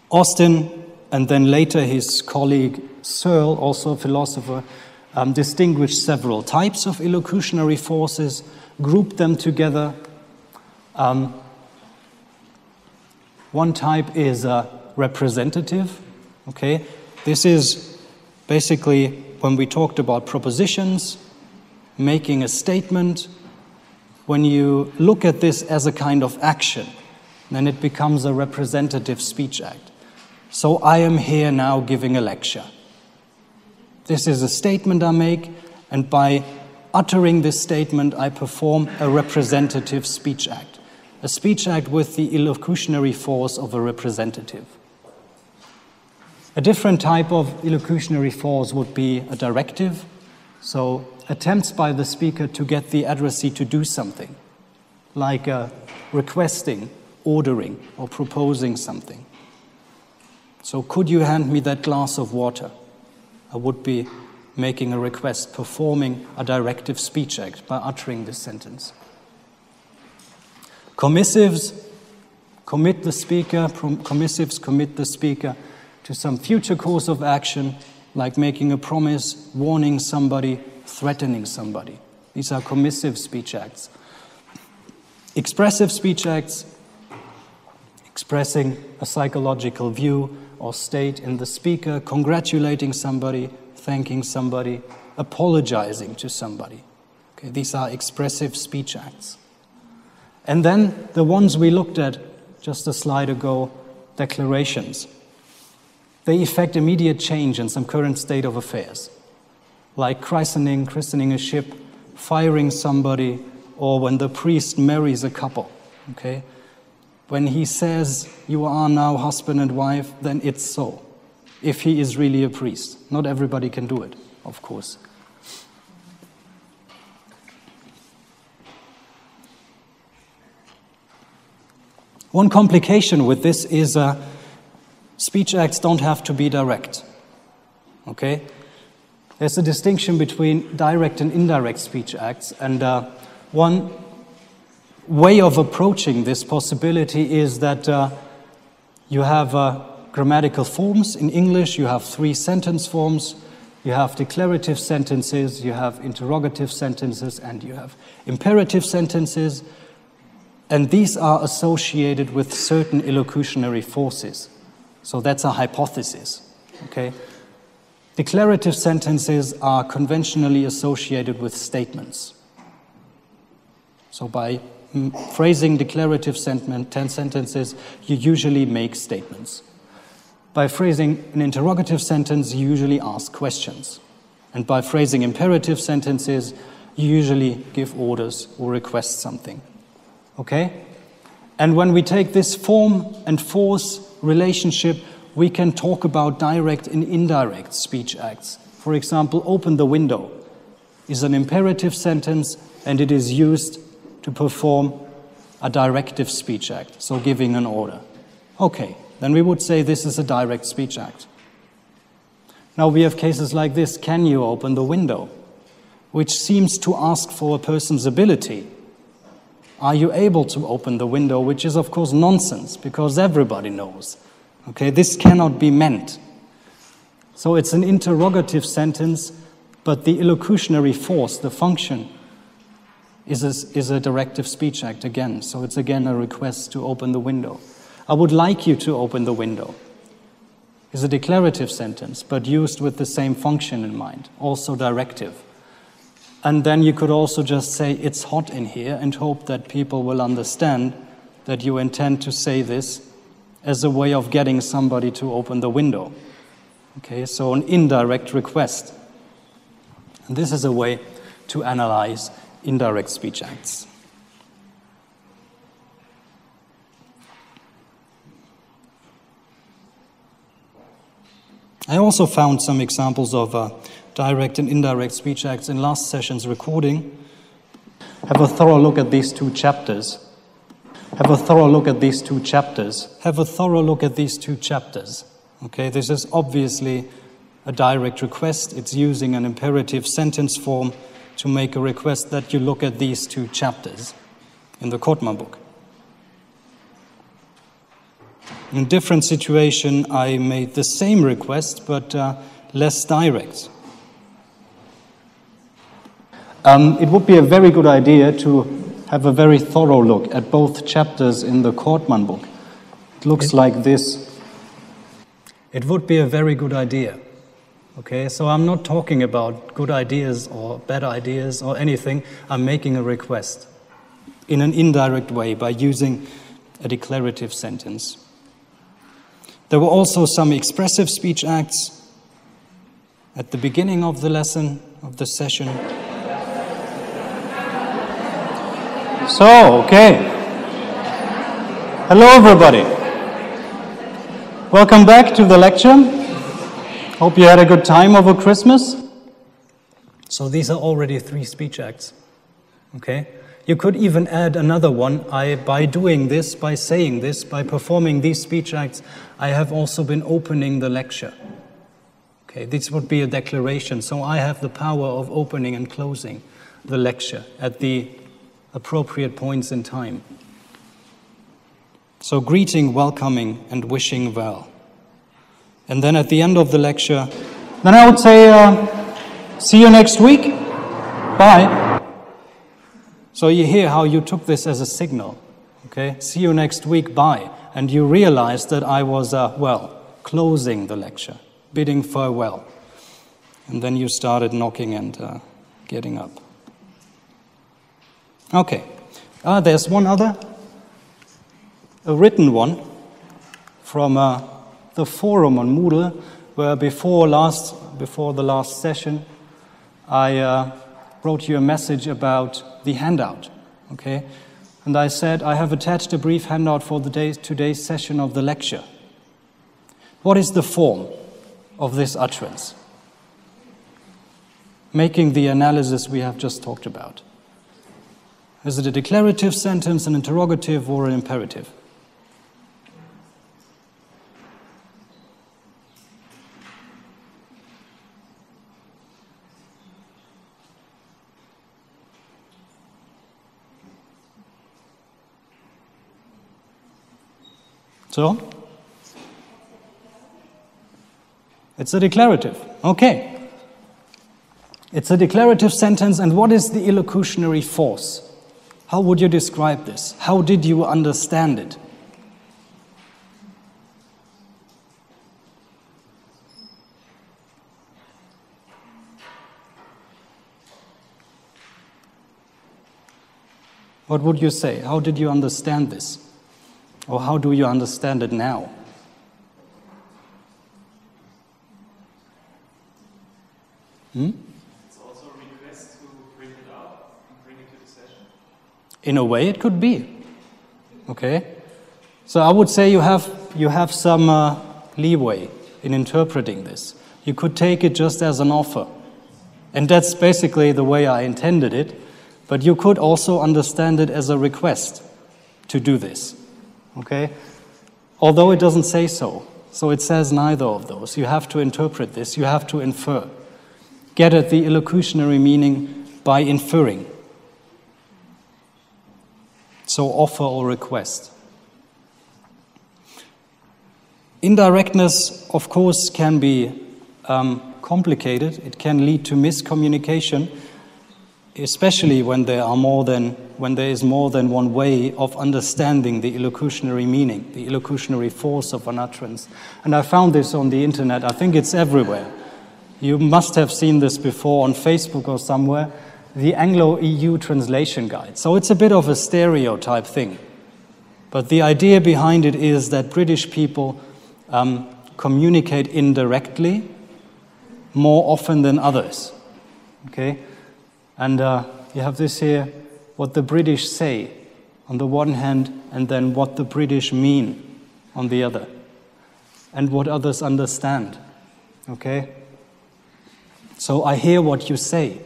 Austin, and then later his colleague Searle, also a philosopher, distinguished several types of illocutionary forces, grouped them together. One type is representative. Okay, this is basically when we talked about propositions, making a statement. When you look at this as a kind of action, then it becomes a representative speech act. So I am here now giving a lecture. This is a statement I make, and by uttering this statement, I perform a representative speech act. A speech act with the illocutionary force of a representative. A different type of illocutionary force would be a directive. So attempts by the speaker to get the addressee to do something, like requesting, ordering, or proposing something. So could you hand me that glass of water? I would be making a request, performing a directive speech act by uttering this sentence. Commissives commit the speaker to some future course of action, like making a promise, warning somebody, threatening somebody. These are commissive speech acts. Expressive speech acts, expressing a psychological view or state in the speaker, congratulating somebody, thanking somebody, apologizing to somebody. Okay, these are expressive speech acts. And then the ones we looked at just a slide ago, declarations. They effect immediate change in some current state of affairs, like christening a ship, firing somebody, or when the priest marries a couple. Okay? When he says, you are now husband and wife, then it's so. If he is really a priest. Not everybody can do it, of course. One complication with this is speech acts don't have to be direct. Okay? There's a distinction between direct and indirect speech acts, and one way of approaching this possibility is that you have grammatical forms. In English, you have 3 sentence forms. You have declarative sentences, you have interrogative sentences, and you have imperative sentences. And these are associated with certain illocutionary forces. So that's a hypothesis. Okay? Declarative sentences are conventionally associated with statements. So by phrasing declarative sentences, you usually make statements. By phrasing an interrogative sentence, you usually ask questions. And by phrasing imperative sentences, you usually give orders or request something. Okay? And when we take this form and force relationship, we can talk about direct and indirect speech acts. For example, open the window is an imperative sentence, and it is used to perform a directive speech act, so giving an order. Okay, then we would say this is a direct speech act. Now we have cases like this, can you open the window? Which seems to ask for a person's ability. Are you able to open the window? Which is of course nonsense, because everybody knows. Okay, this cannot be meant. So it's an interrogative sentence, but the illocutionary force, the function, is a directive speech act again. So it's again a request to open the window. I would like you to open the window is a declarative sentence, but used with the same function in mind, also directive. And then you could also just say, it's hot in here, and hope that people will understand that you intend to say this as a way of getting somebody to open the window. Okay, so an indirect request. And this is a way to analyze indirect speech acts. I also found some examples of direct and indirect speech acts in last session's recording. Have a thorough look at these two chapters. Have a thorough look at these two chapters. Have a thorough look at these two chapters. Okay, this is obviously a direct request. It's using an imperative sentence form to make a request that you look at these two chapters in the Kottmann book. In a different situation, I made the same request, but less direct. It would be a very good idea to have a very thorough look at both chapters in the Kottmann book. It looks like this. It would be a very good idea. Okay, so I'm not talking about good ideas or bad ideas or anything. I'm making a request in an indirect way by using a declarative sentence. There were also some expressive speech acts at the beginning of the lesson, of the session. So, okay. Hello, everybody. Welcome back to the lecture. Hope you had a good time over Christmas. So these are already 3 speech acts. Okay? You could even add another one. By doing this, by saying this, by performing these speech acts, I have also been opening the lecture. Okay, this would be a declaration. So I have the power of opening and closing the lecture at the appropriate points in time. So greeting, welcoming, and wishing well. And then at the end of the lecture, then I would say, see you next week. Bye. So you hear how you took this as a signal, okay? See you next week, bye. And you realized that I was, closing the lecture, bidding farewell. And then you started knocking and getting up. Okay, there's one other, a written one from the forum on Moodle, where before the last session, I wrote you a message about the handout, okay? And I said, I have attached a brief handout for today's session of the lecture. What is the form of this utterance? Making the analysis we have just talked about. Is it a declarative sentence, an interrogative, or an imperative? So, it's a declarative. Okay. It's a declarative sentence, and what is the illocutionary force? How would you describe this? How did you understand it? What would you say? How did you understand this? Or how do you understand it now? It's also a request to bring it up and bring it to the session. In a way, it could be. Okay? So I would say you have some leeway in interpreting this. You could take it just as an offer. And that's basically the way I intended it. But you could also understand it as a request to do this. Okay? Although it doesn't say so. So it says neither of those. You have to interpret this. You have to infer. Get at the illocutionary meaning by inferring. So offer or request. Indirectness, of course, can be complicated. It can lead to miscommunication, especially when there is more than one way of understanding the illocutionary meaning, the illocutionary force of an utterance. And I found this on the internet. I think it's everywhere. You must have seen this before on Facebook or somewhere, the Anglo-EU translation guide. So it's a bit of a stereotype thing. But the idea behind it is that British people communicate indirectly more often than others. Okay? And you have this here, what the British say on the one hand, and then what the British mean on the other, and what others understand. Okay? So I hear what you say,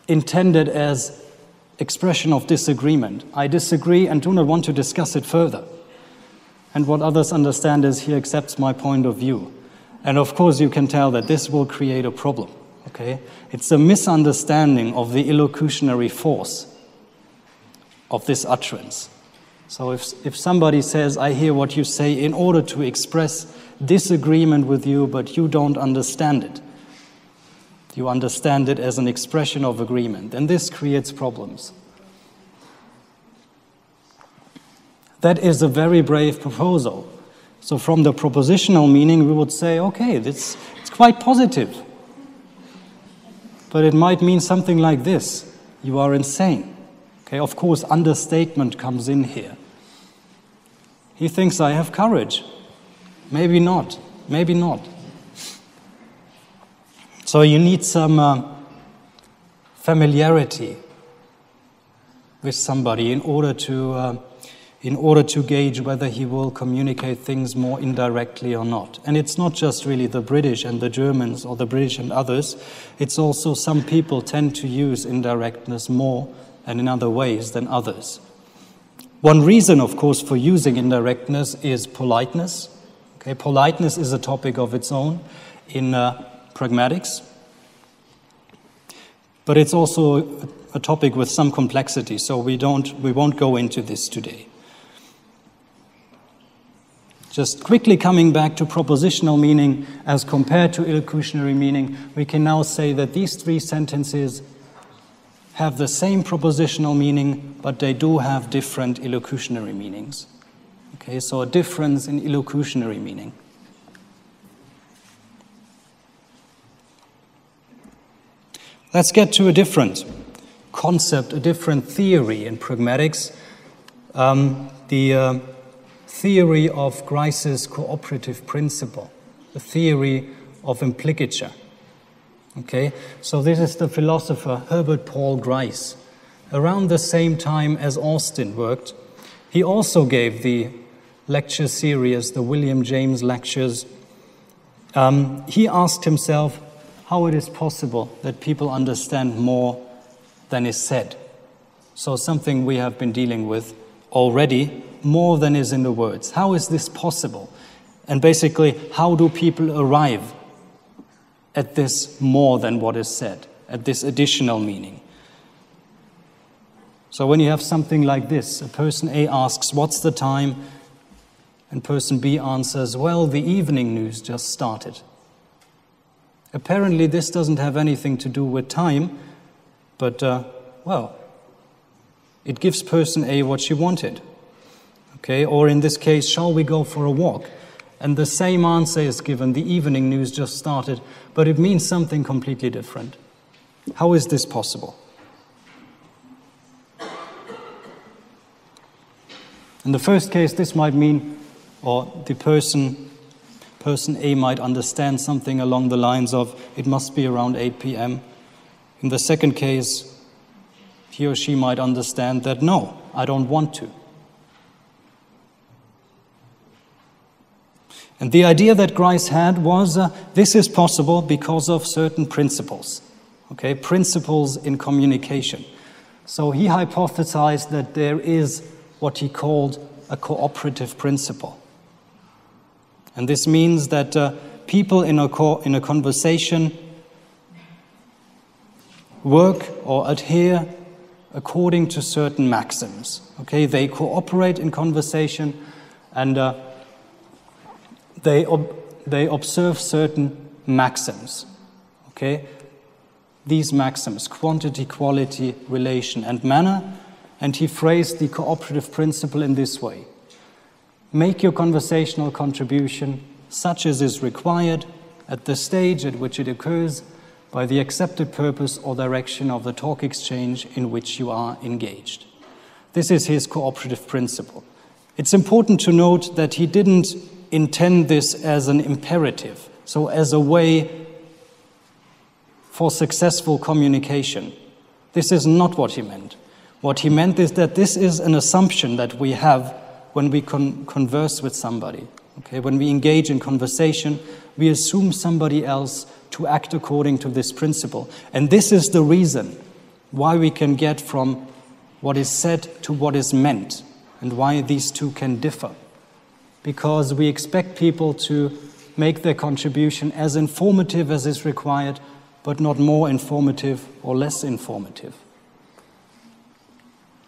intended as expression of disagreement. I disagree and do not want to discuss it further. And what others understand is he accepts my point of view. And of course you can tell that this will create a problem. Okay? It's a misunderstanding of the illocutionary force of this utterance. So if somebody says, I hear what you say in order to express disagreement with you, but you don't understand it. You understand it as an expression of agreement, and this creates problems. That is a very brave proposal. So from the propositional meaning, we would say, okay, it's quite positive. But it might mean something like this. You are insane. Okay, of course, understatement comes in here. He thinks I have courage. Maybe not. Maybe not. So you need some familiarity with somebody in order to gauge whether he will communicate things more indirectly or not. And it's not just really the British and the Germans or the British and others. It's also some people tend to use indirectness more and in other ways than others. One reason, of course, for using indirectness is politeness. Okay, politeness is a topic of its own in Pragmatics. But it's also a topic with some complexity, so we won't go into this today. Just quickly coming back to propositional meaning as compared to illocutionary meaning, we can now say that these three sentences have the same propositional meaning, but they do have different illocutionary meanings. Okay, so a difference in illocutionary meaning. Let's get to a different concept, a different theory in pragmatics. The theory of Grice's cooperative principle, the theory of implicature. Okay, so this is the philosopher Herbert Paul Grice. Around the same time as Austin worked, he also gave the lecture series, the William James lectures. He asked himself how it is possible that people understand more than is said. So something we have been dealing with already, more than is in the words. How is this possible? And basically, how do people arrive at this more than what is said, at this additional meaning? So when you have something like this, a person A asks, what's the time? And person B answers, well, the evening news just started. Apparently, this doesn't have anything to do with time, but, well, it gives person A what she wanted. Okay, or in this case, shall we go for a walk? And the same answer is given, the evening news just started, but it means something completely different. How is this possible? In the first case, this might mean, or the person A might understand something along the lines of, it must be around 8 p.m. In the second case, he or she might understand that, no, I don't want to. And the idea that Grice had was this is possible because of certain principles, okay, principles in communication. So he hypothesized that there is what he called a cooperative principle. And this means that people in a conversation work or adhere according to certain maxims. Okay, they cooperate in conversation and they observe certain maxims. Okay, these maxims: quantity, quality, relation, and manner. And he phrased the cooperative principle in this way: make your conversational contribution such as is required at the stage at which it occurs by the accepted purpose or direction of the talk exchange in which you are engaged. This is his cooperative principle. It's important to note that he didn't intend this as an imperative, so as a way for successful communication. This is not what he meant. What he meant is that this is an assumption that we have when we converse with somebody. Okay, when we engage in conversation, we assume somebody else to act according to this principle. And this is the reason why we can get from what is said to what is meant, and why these two can differ. Because we expect people to make their contribution as informative as is required, but not more informative or less informative.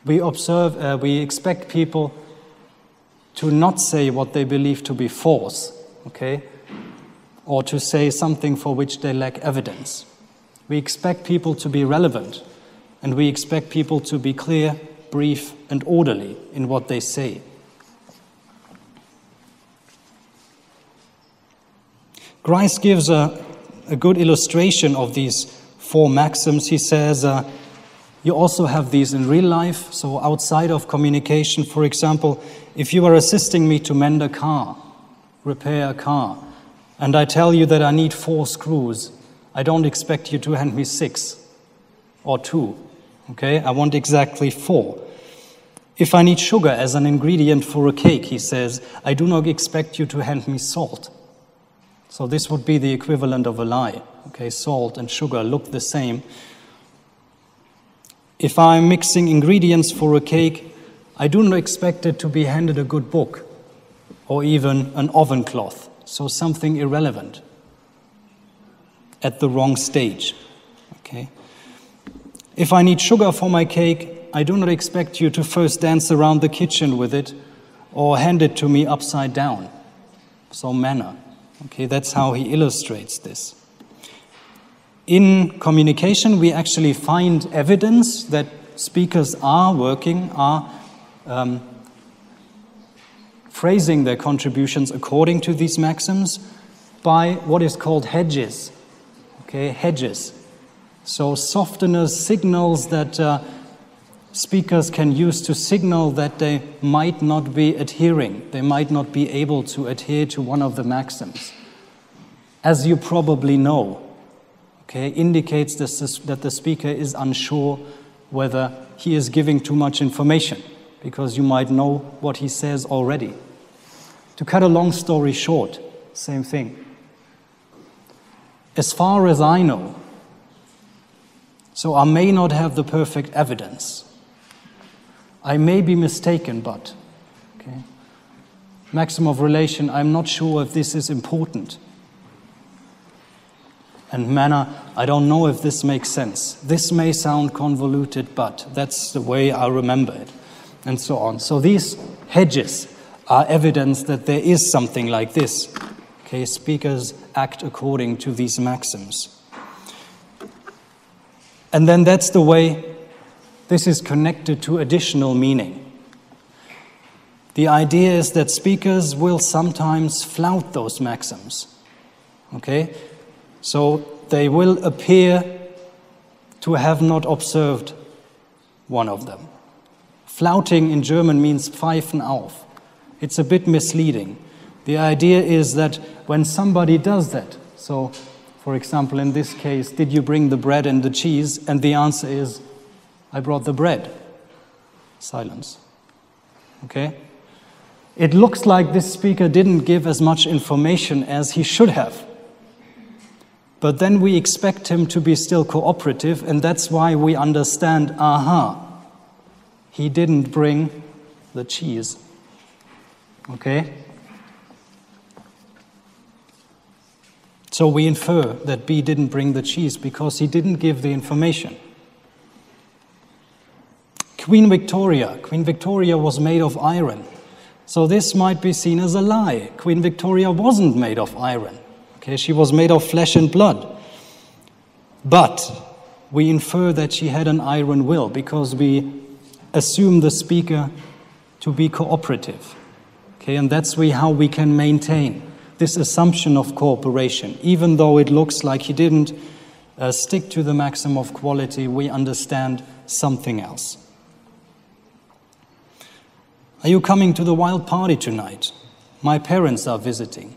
We expect people to not say what they believe to be false, okay? Or to say something for which they lack evidence. We expect people to be relevant, and we expect people to be clear, brief, and orderly in what they say. Grice gives a good illustration of these four maxims. He says, you also have these in real life, so outside of communication. For example, if you are assisting me to mend a car, repair a car, and I tell you that I need 4 screws, I don't expect you to hand me 6 or 2, okay? I want exactly 4. If I need sugar as an ingredient for a cake, he says, I do not expect you to hand me salt. So this would be the equivalent of a lie, okay? Salt and sugar look the same. If I'm mixing ingredients for a cake, I do not expect it to be handed a good book or even an oven cloth, so something irrelevant at the wrong stage, okay? If I need sugar for my cake, I do not expect you to first dance around the kitchen with it or hand it to me upside down, so manner, okay? That's how he illustrates this. In communication, we actually find evidence that speakers are phrasing their contributions according to these maxims by what is called hedges, okay, hedges. So softeners, signals that speakers can use to signal that they might not be adhering, they might not be able to adhere to one of the maxims. As you probably know, okay, indicates that the speaker is unsure whether he is giving too much information, because you might know what he says already. To cut a long story short, same thing. As far as I know, so I may not have the perfect evidence. I may be mistaken, but, okay. Maxim of relation, I'm not sure if this is important. And manner, I don't know if this makes sense. This may sound convoluted, but that's the way I remember it, and so on. So these hedges are evidence that there is something like this. Okay, speakers act according to these maxims. And then that's the way this is connected to additional meaning. The idea is that speakers will sometimes flout those maxims. Okay? So they will appear to have not observed one of them. Flouting in German means pfeifen auf. It's a bit misleading. The idea is that when somebody does that, so for example in this case, did you bring the bread and the cheese? And the answer is, I brought the bread. Silence. Okay? It looks like this speaker didn't give as much information as he should have. But then we expect him to be still cooperative, and that's why we understand, aha, he didn't bring the cheese. Okay? So we infer that B didn't bring the cheese because he didn't give the information. Queen Victoria was made of iron. So this might be seen as a lie. Queen Victoria wasn't made of iron. Okay, she was made of flesh and blood. But we infer that she had an iron will because we assume the speaker to be cooperative. Okay, and that's how we can maintain this assumption of cooperation. Even though it looks like he didn't stick to the maximum of quality, we understand something else. Are you coming to the wild party tonight? My parents are visiting.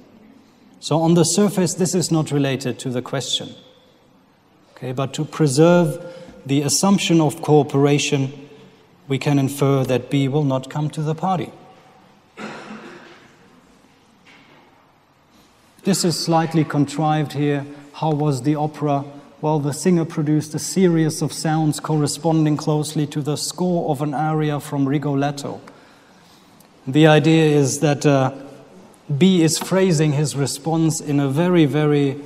So on the surface, this is not related to the question. Okay, but to preserve the assumption of cooperation, we can infer that B will not come to the party. This is slightly contrived here. How was the opera? Well, the singer produced a series of sounds corresponding closely to the score of an aria from Rigoletto. The idea is that B is phrasing his response in a very, very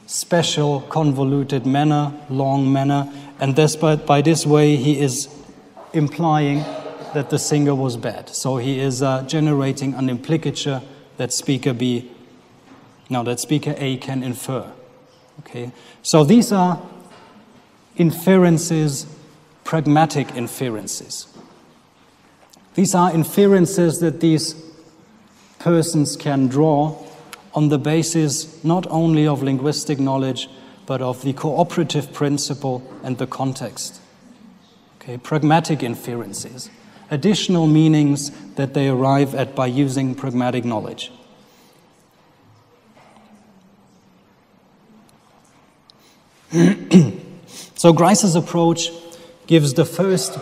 special, convoluted manner, long manner, and by this way he is implying that the singer was bad. So he is generating an implicature that speaker A can infer. Okay, so these are inferences, pragmatic inferences. These are inferences that these persons can draw on the basis not only of linguistic knowledge, but of the cooperative principle and the context. Okay, pragmatic inferences, additional meanings that they arrive at by using pragmatic knowledge. So Grice's approach gives the first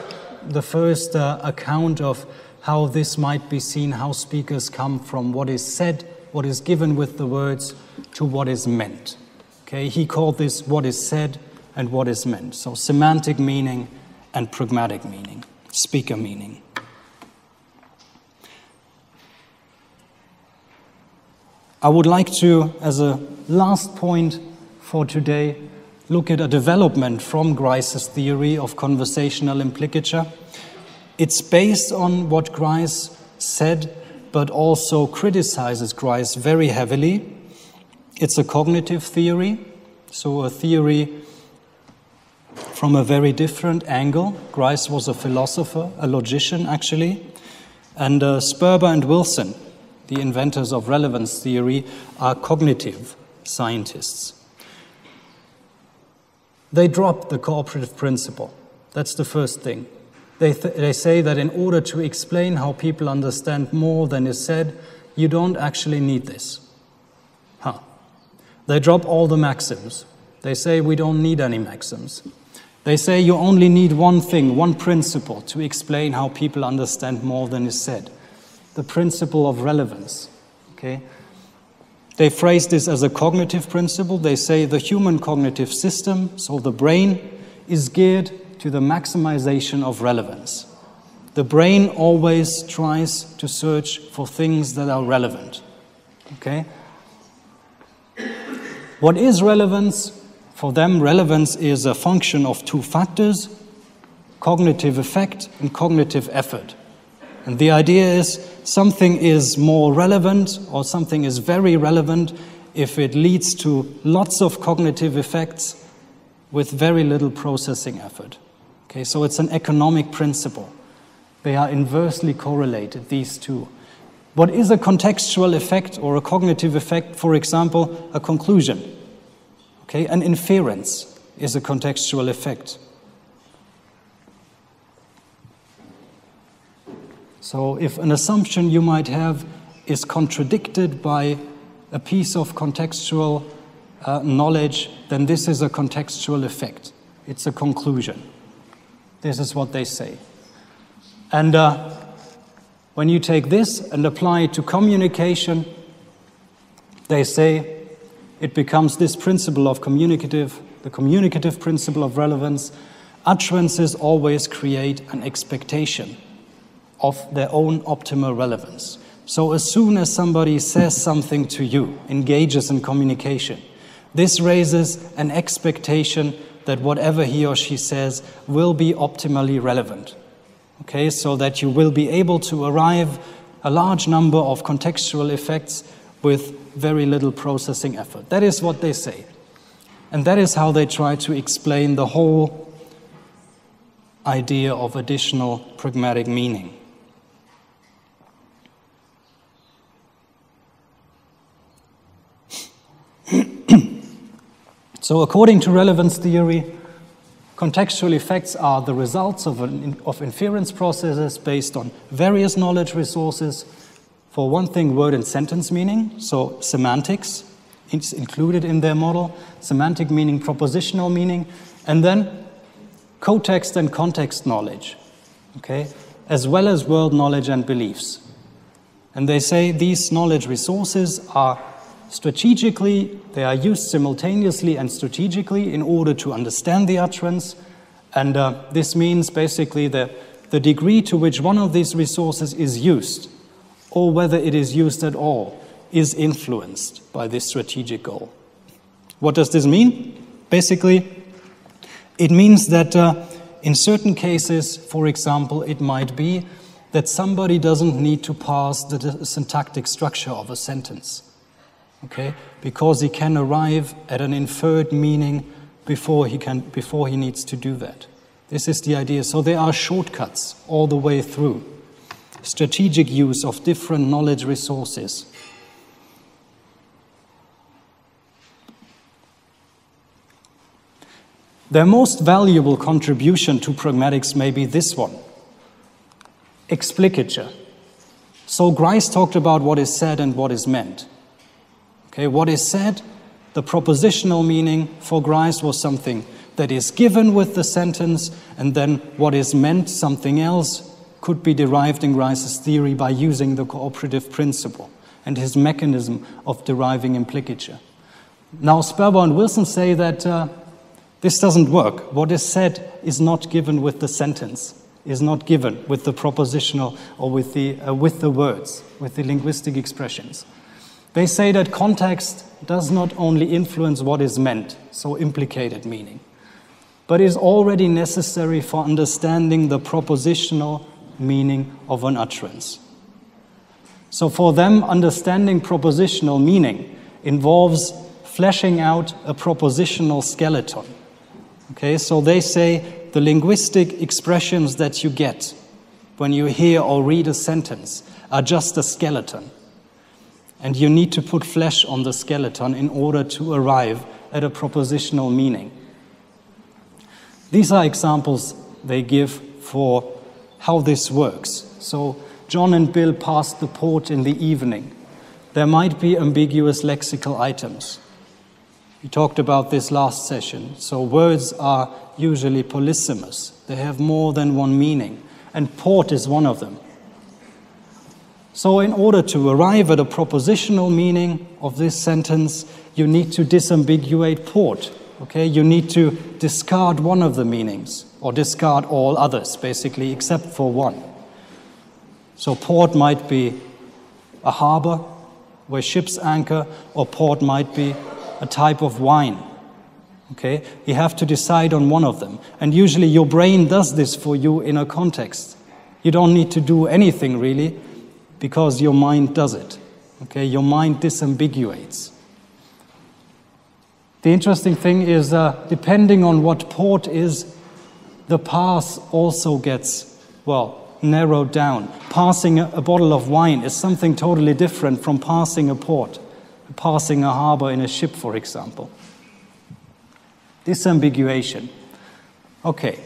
account of how this might be seen, how speakers come from what is said, what is given with the words, to what is meant. Okay, he called this what is said and what is meant. So semantic meaning and pragmatic meaning, speaker meaning. I would like to, as a last point for today, look at a development from Grice's theory of conversational implicature. It's based on what Grice said, but also criticizes Grice very heavily. It's a cognitive theory, so a theory from a very different angle. Grice was a philosopher, a logician actually, and Sperber and Wilson, the inventors of relevance theory, are cognitive scientists. They drop the cooperative principle. That's the first thing. They say that in order to explain how people understand more than is said, you don't actually need this. They drop all the maxims. They say we don't need any maxims. They say you only need one thing, one principle to explain how people understand more than is said. The principle of relevance. Okay? They phrase this as a cognitive principle. They say the human cognitive system, so the brain, is geared to the maximization of relevance. The brain always tries to search for things that are relevant. Okay? What is relevance? For them, relevance is a function of two factors, cognitive effect and cognitive effort. And the idea is something is more relevant or something is very relevant if it leads to lots of cognitive effects with very little processing effort. Okay, so it's an economic principle. They are inversely correlated, these two. What is a contextual effect or a cognitive effect? For example, a conclusion. Okay, an inference is a contextual effect. So if an assumption you might have is contradicted by a piece of contextual knowledge, then this is a contextual effect. It's a conclusion. This is what they say. And when you take this and apply it to communication, they say it becomes this principle of the communicative principle of relevance. Utterances always create an expectation of their own optimal relevance. So as soon as somebody says something to you, engages in communication, this raises an expectation that whatever he or she says will be optimally relevant. Okay, so that you will be able to arrive a large number of contextual effects with very little processing effort. That is what they say. And that is how they try to explain the whole idea of additional pragmatic meaning. So according to relevance theory, contextual effects are the results of inference processes based on various knowledge resources. For one thing, word and sentence meaning, so semantics is included in their model, semantic meaning, propositional meaning, and then context and context knowledge, okay, as well as world knowledge and beliefs. And they say these knowledge resources are strategically, they are used simultaneously and strategically in order to understand the utterance. And this means basically that the degree to which one of these resources is used, or whether it is used at all, is influenced by this strategic goal. What does this mean? Basically, it means that in certain cases, for example, it might be that somebody doesn't need to parse the syntactic structure of a sentence. Okay, because he can arrive at an inferred meaning before he needs to do that. This is the idea. So there are shortcuts all the way through. Strategic use of different knowledge resources. Their most valuable contribution to pragmatics may be this one. Explicature. So Grice talked about what is said and what is meant. Okay, what is said, the propositional meaning for Grice was something that is given with the sentence, and then what is meant, something else, could be derived in Grice's theory by using the cooperative principle and his mechanism of deriving implicature. Now, Sperber and Wilson say that this doesn't work. What is said is not given with the sentence, is not given with the propositional or with the words, with the linguistic expressions. They say that context does not only influence what is meant, so implicated meaning, but is already necessary for understanding the propositional meaning of an utterance. So for them, understanding propositional meaning involves fleshing out a propositional skeleton. Okay, so they say the linguistic expressions that you get when you hear or read a sentence are just a skeleton. And you need to put flesh on the skeleton in order to arrive at a propositional meaning. These are examples they give for how this works. So John and Bill passed the port in the evening. There might be ambiguous lexical items. We talked about this last session. So words are usually polysemous. They have more than one meaning. And port is one of them. So in order to arrive at a propositional meaning of this sentence, you need to disambiguate port. Okay? You need to discard one of the meanings, or discard all others, basically, except for one. So port might be a harbor where ships anchor, or port might be a type of wine. Okay? You have to decide on one of them. And usually your brain does this for you in a context. You don't need to do anything really, because your mind does it. Okay? Your mind disambiguates. The interesting thing is, depending on what port is, the path also gets, narrowed down. Passing a bottle of wine is something totally different from passing a port, passing a harbor in a ship, for example. Disambiguation. Okay.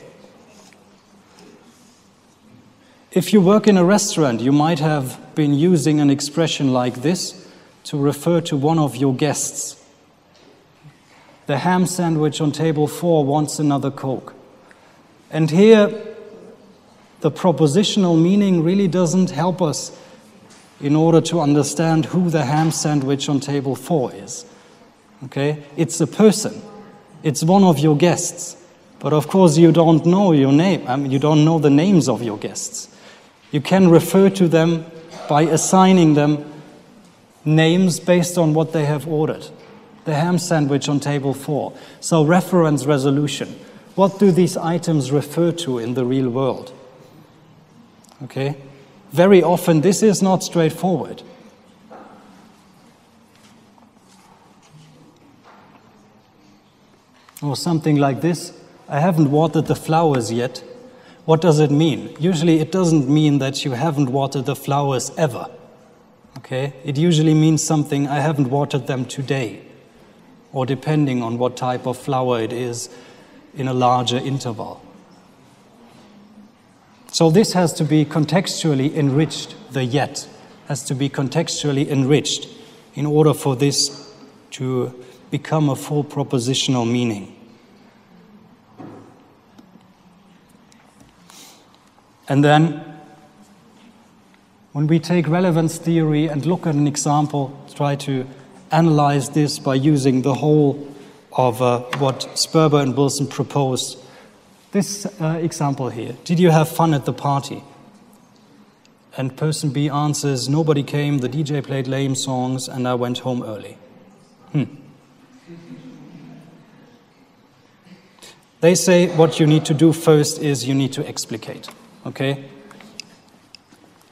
If you work in a restaurant, you might have been using an expression like this to refer to one of your guests. The ham sandwich on table 4 wants another Coke. And here, the propositional meaning really doesn't help us in order to understand who the ham sandwich on table 4 is. Okay? It's a person. It's one of your guests. But of course you don't know your name. I mean, you don't know the names of your guests. You can refer to them by assigning them names based on what they have ordered. The ham sandwich on table 4. So reference resolution. What do these items refer to in the real world? Okay? Very often this is not straightforward. Or something like this. I haven't watered the flowers yet. What does it mean? Usually it doesn't mean that you haven't watered the flowers ever. Okay? It usually means something, I haven't watered them today. Or depending on what type of flower it is in a larger interval. So this has to be contextually enriched, the yet has to be contextually enriched in order for this to become a full propositional meaning. And then, when we take relevance theory and look at an example, try to analyze this by using the whole of what Sperber and Wilson proposed. This example here, did you have fun at the party? And person B answers, nobody came, the DJ played lame songs, and I went home early. They say what you need to do first is you need to explicate, okay?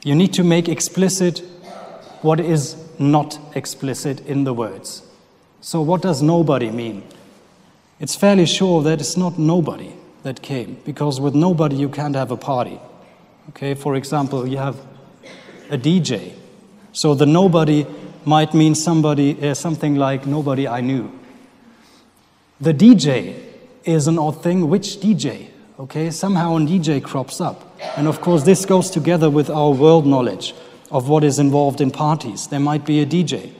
You need to make explicit what is not explicit in the words. So what does nobody mean? It's fairly sure that it's not nobody that came, because with nobody you can't have a party. Okay, for example, you have a DJ. So the nobody might mean somebody, something like nobody I knew. The DJ is an odd thing. Which DJ? Okay, somehow a DJ crops up. And of course this goes together with our world knowledge of what is involved in parties. There might be a DJ.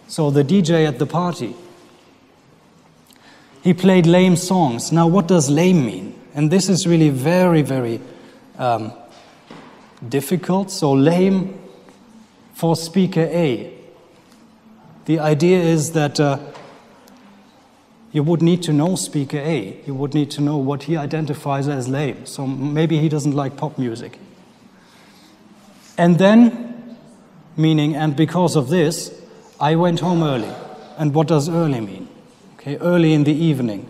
So the DJ at the party, he played lame songs. Now what does lame mean? And this is really very, very difficult. So lame for speaker A. The idea is that you would need to know speaker A. You would need to know what he identifies as lame. So maybe he doesn't like pop music. And then, meaning, and because of this, I went home early. And what does early mean? Okay, early in the evening.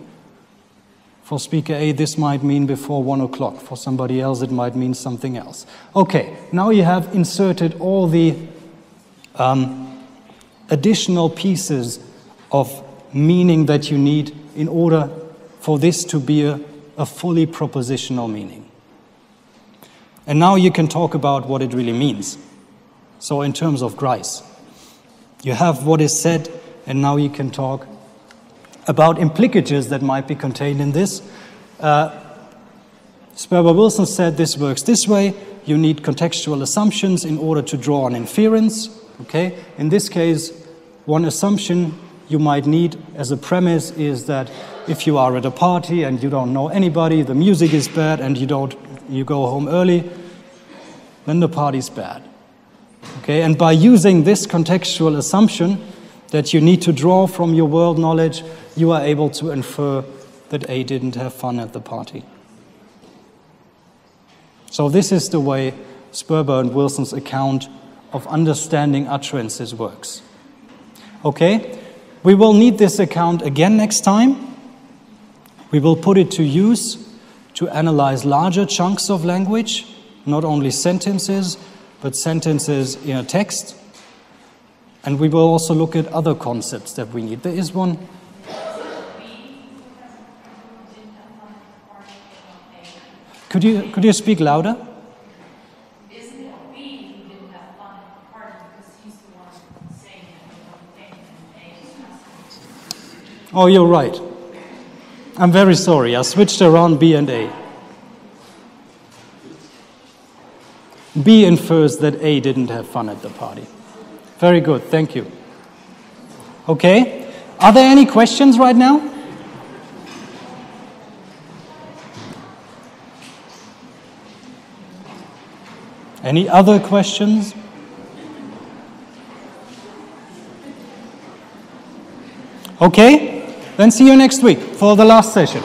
For speaker A, this might mean before 1 o'clock. For somebody else, it might mean something else. Okay, now you have inserted all the additional pieces of meaning that you need in order for this to be a fully propositional meaning. And now you can talk about what it really means. So in terms of Grice, you have what is said, and now you can talk about implicatures that might be contained in this. Sperber-Wilson said this works this way. You need contextual assumptions in order to draw an inference. Okay? In this case, one assumption you might need as a premise is that if you are at a party and you don't know anybody, the music is bad, and you go home early, then the party's bad. Okay? And by using this contextual assumption that you need to draw from your world knowledge, you are able to infer that A didn't have fun at the party. So this is the way Sperber and Wilson's account of understanding utterances works. Okay? We will need this account again next time. We will put it to use to analyze larger chunks of language, not only sentences, but sentences in a text. And we will also look at other concepts that we need. There is one. Could you speak louder? Isn't it B who didn't have fun at the party because he's the one saying it? Oh, you're right. I'm very sorry. I switched around B and A. B infers that A didn't have fun at the party. Very good, thank you. Okay, are there any questions right now? Any other questions? Okay, then see you next week for the last session.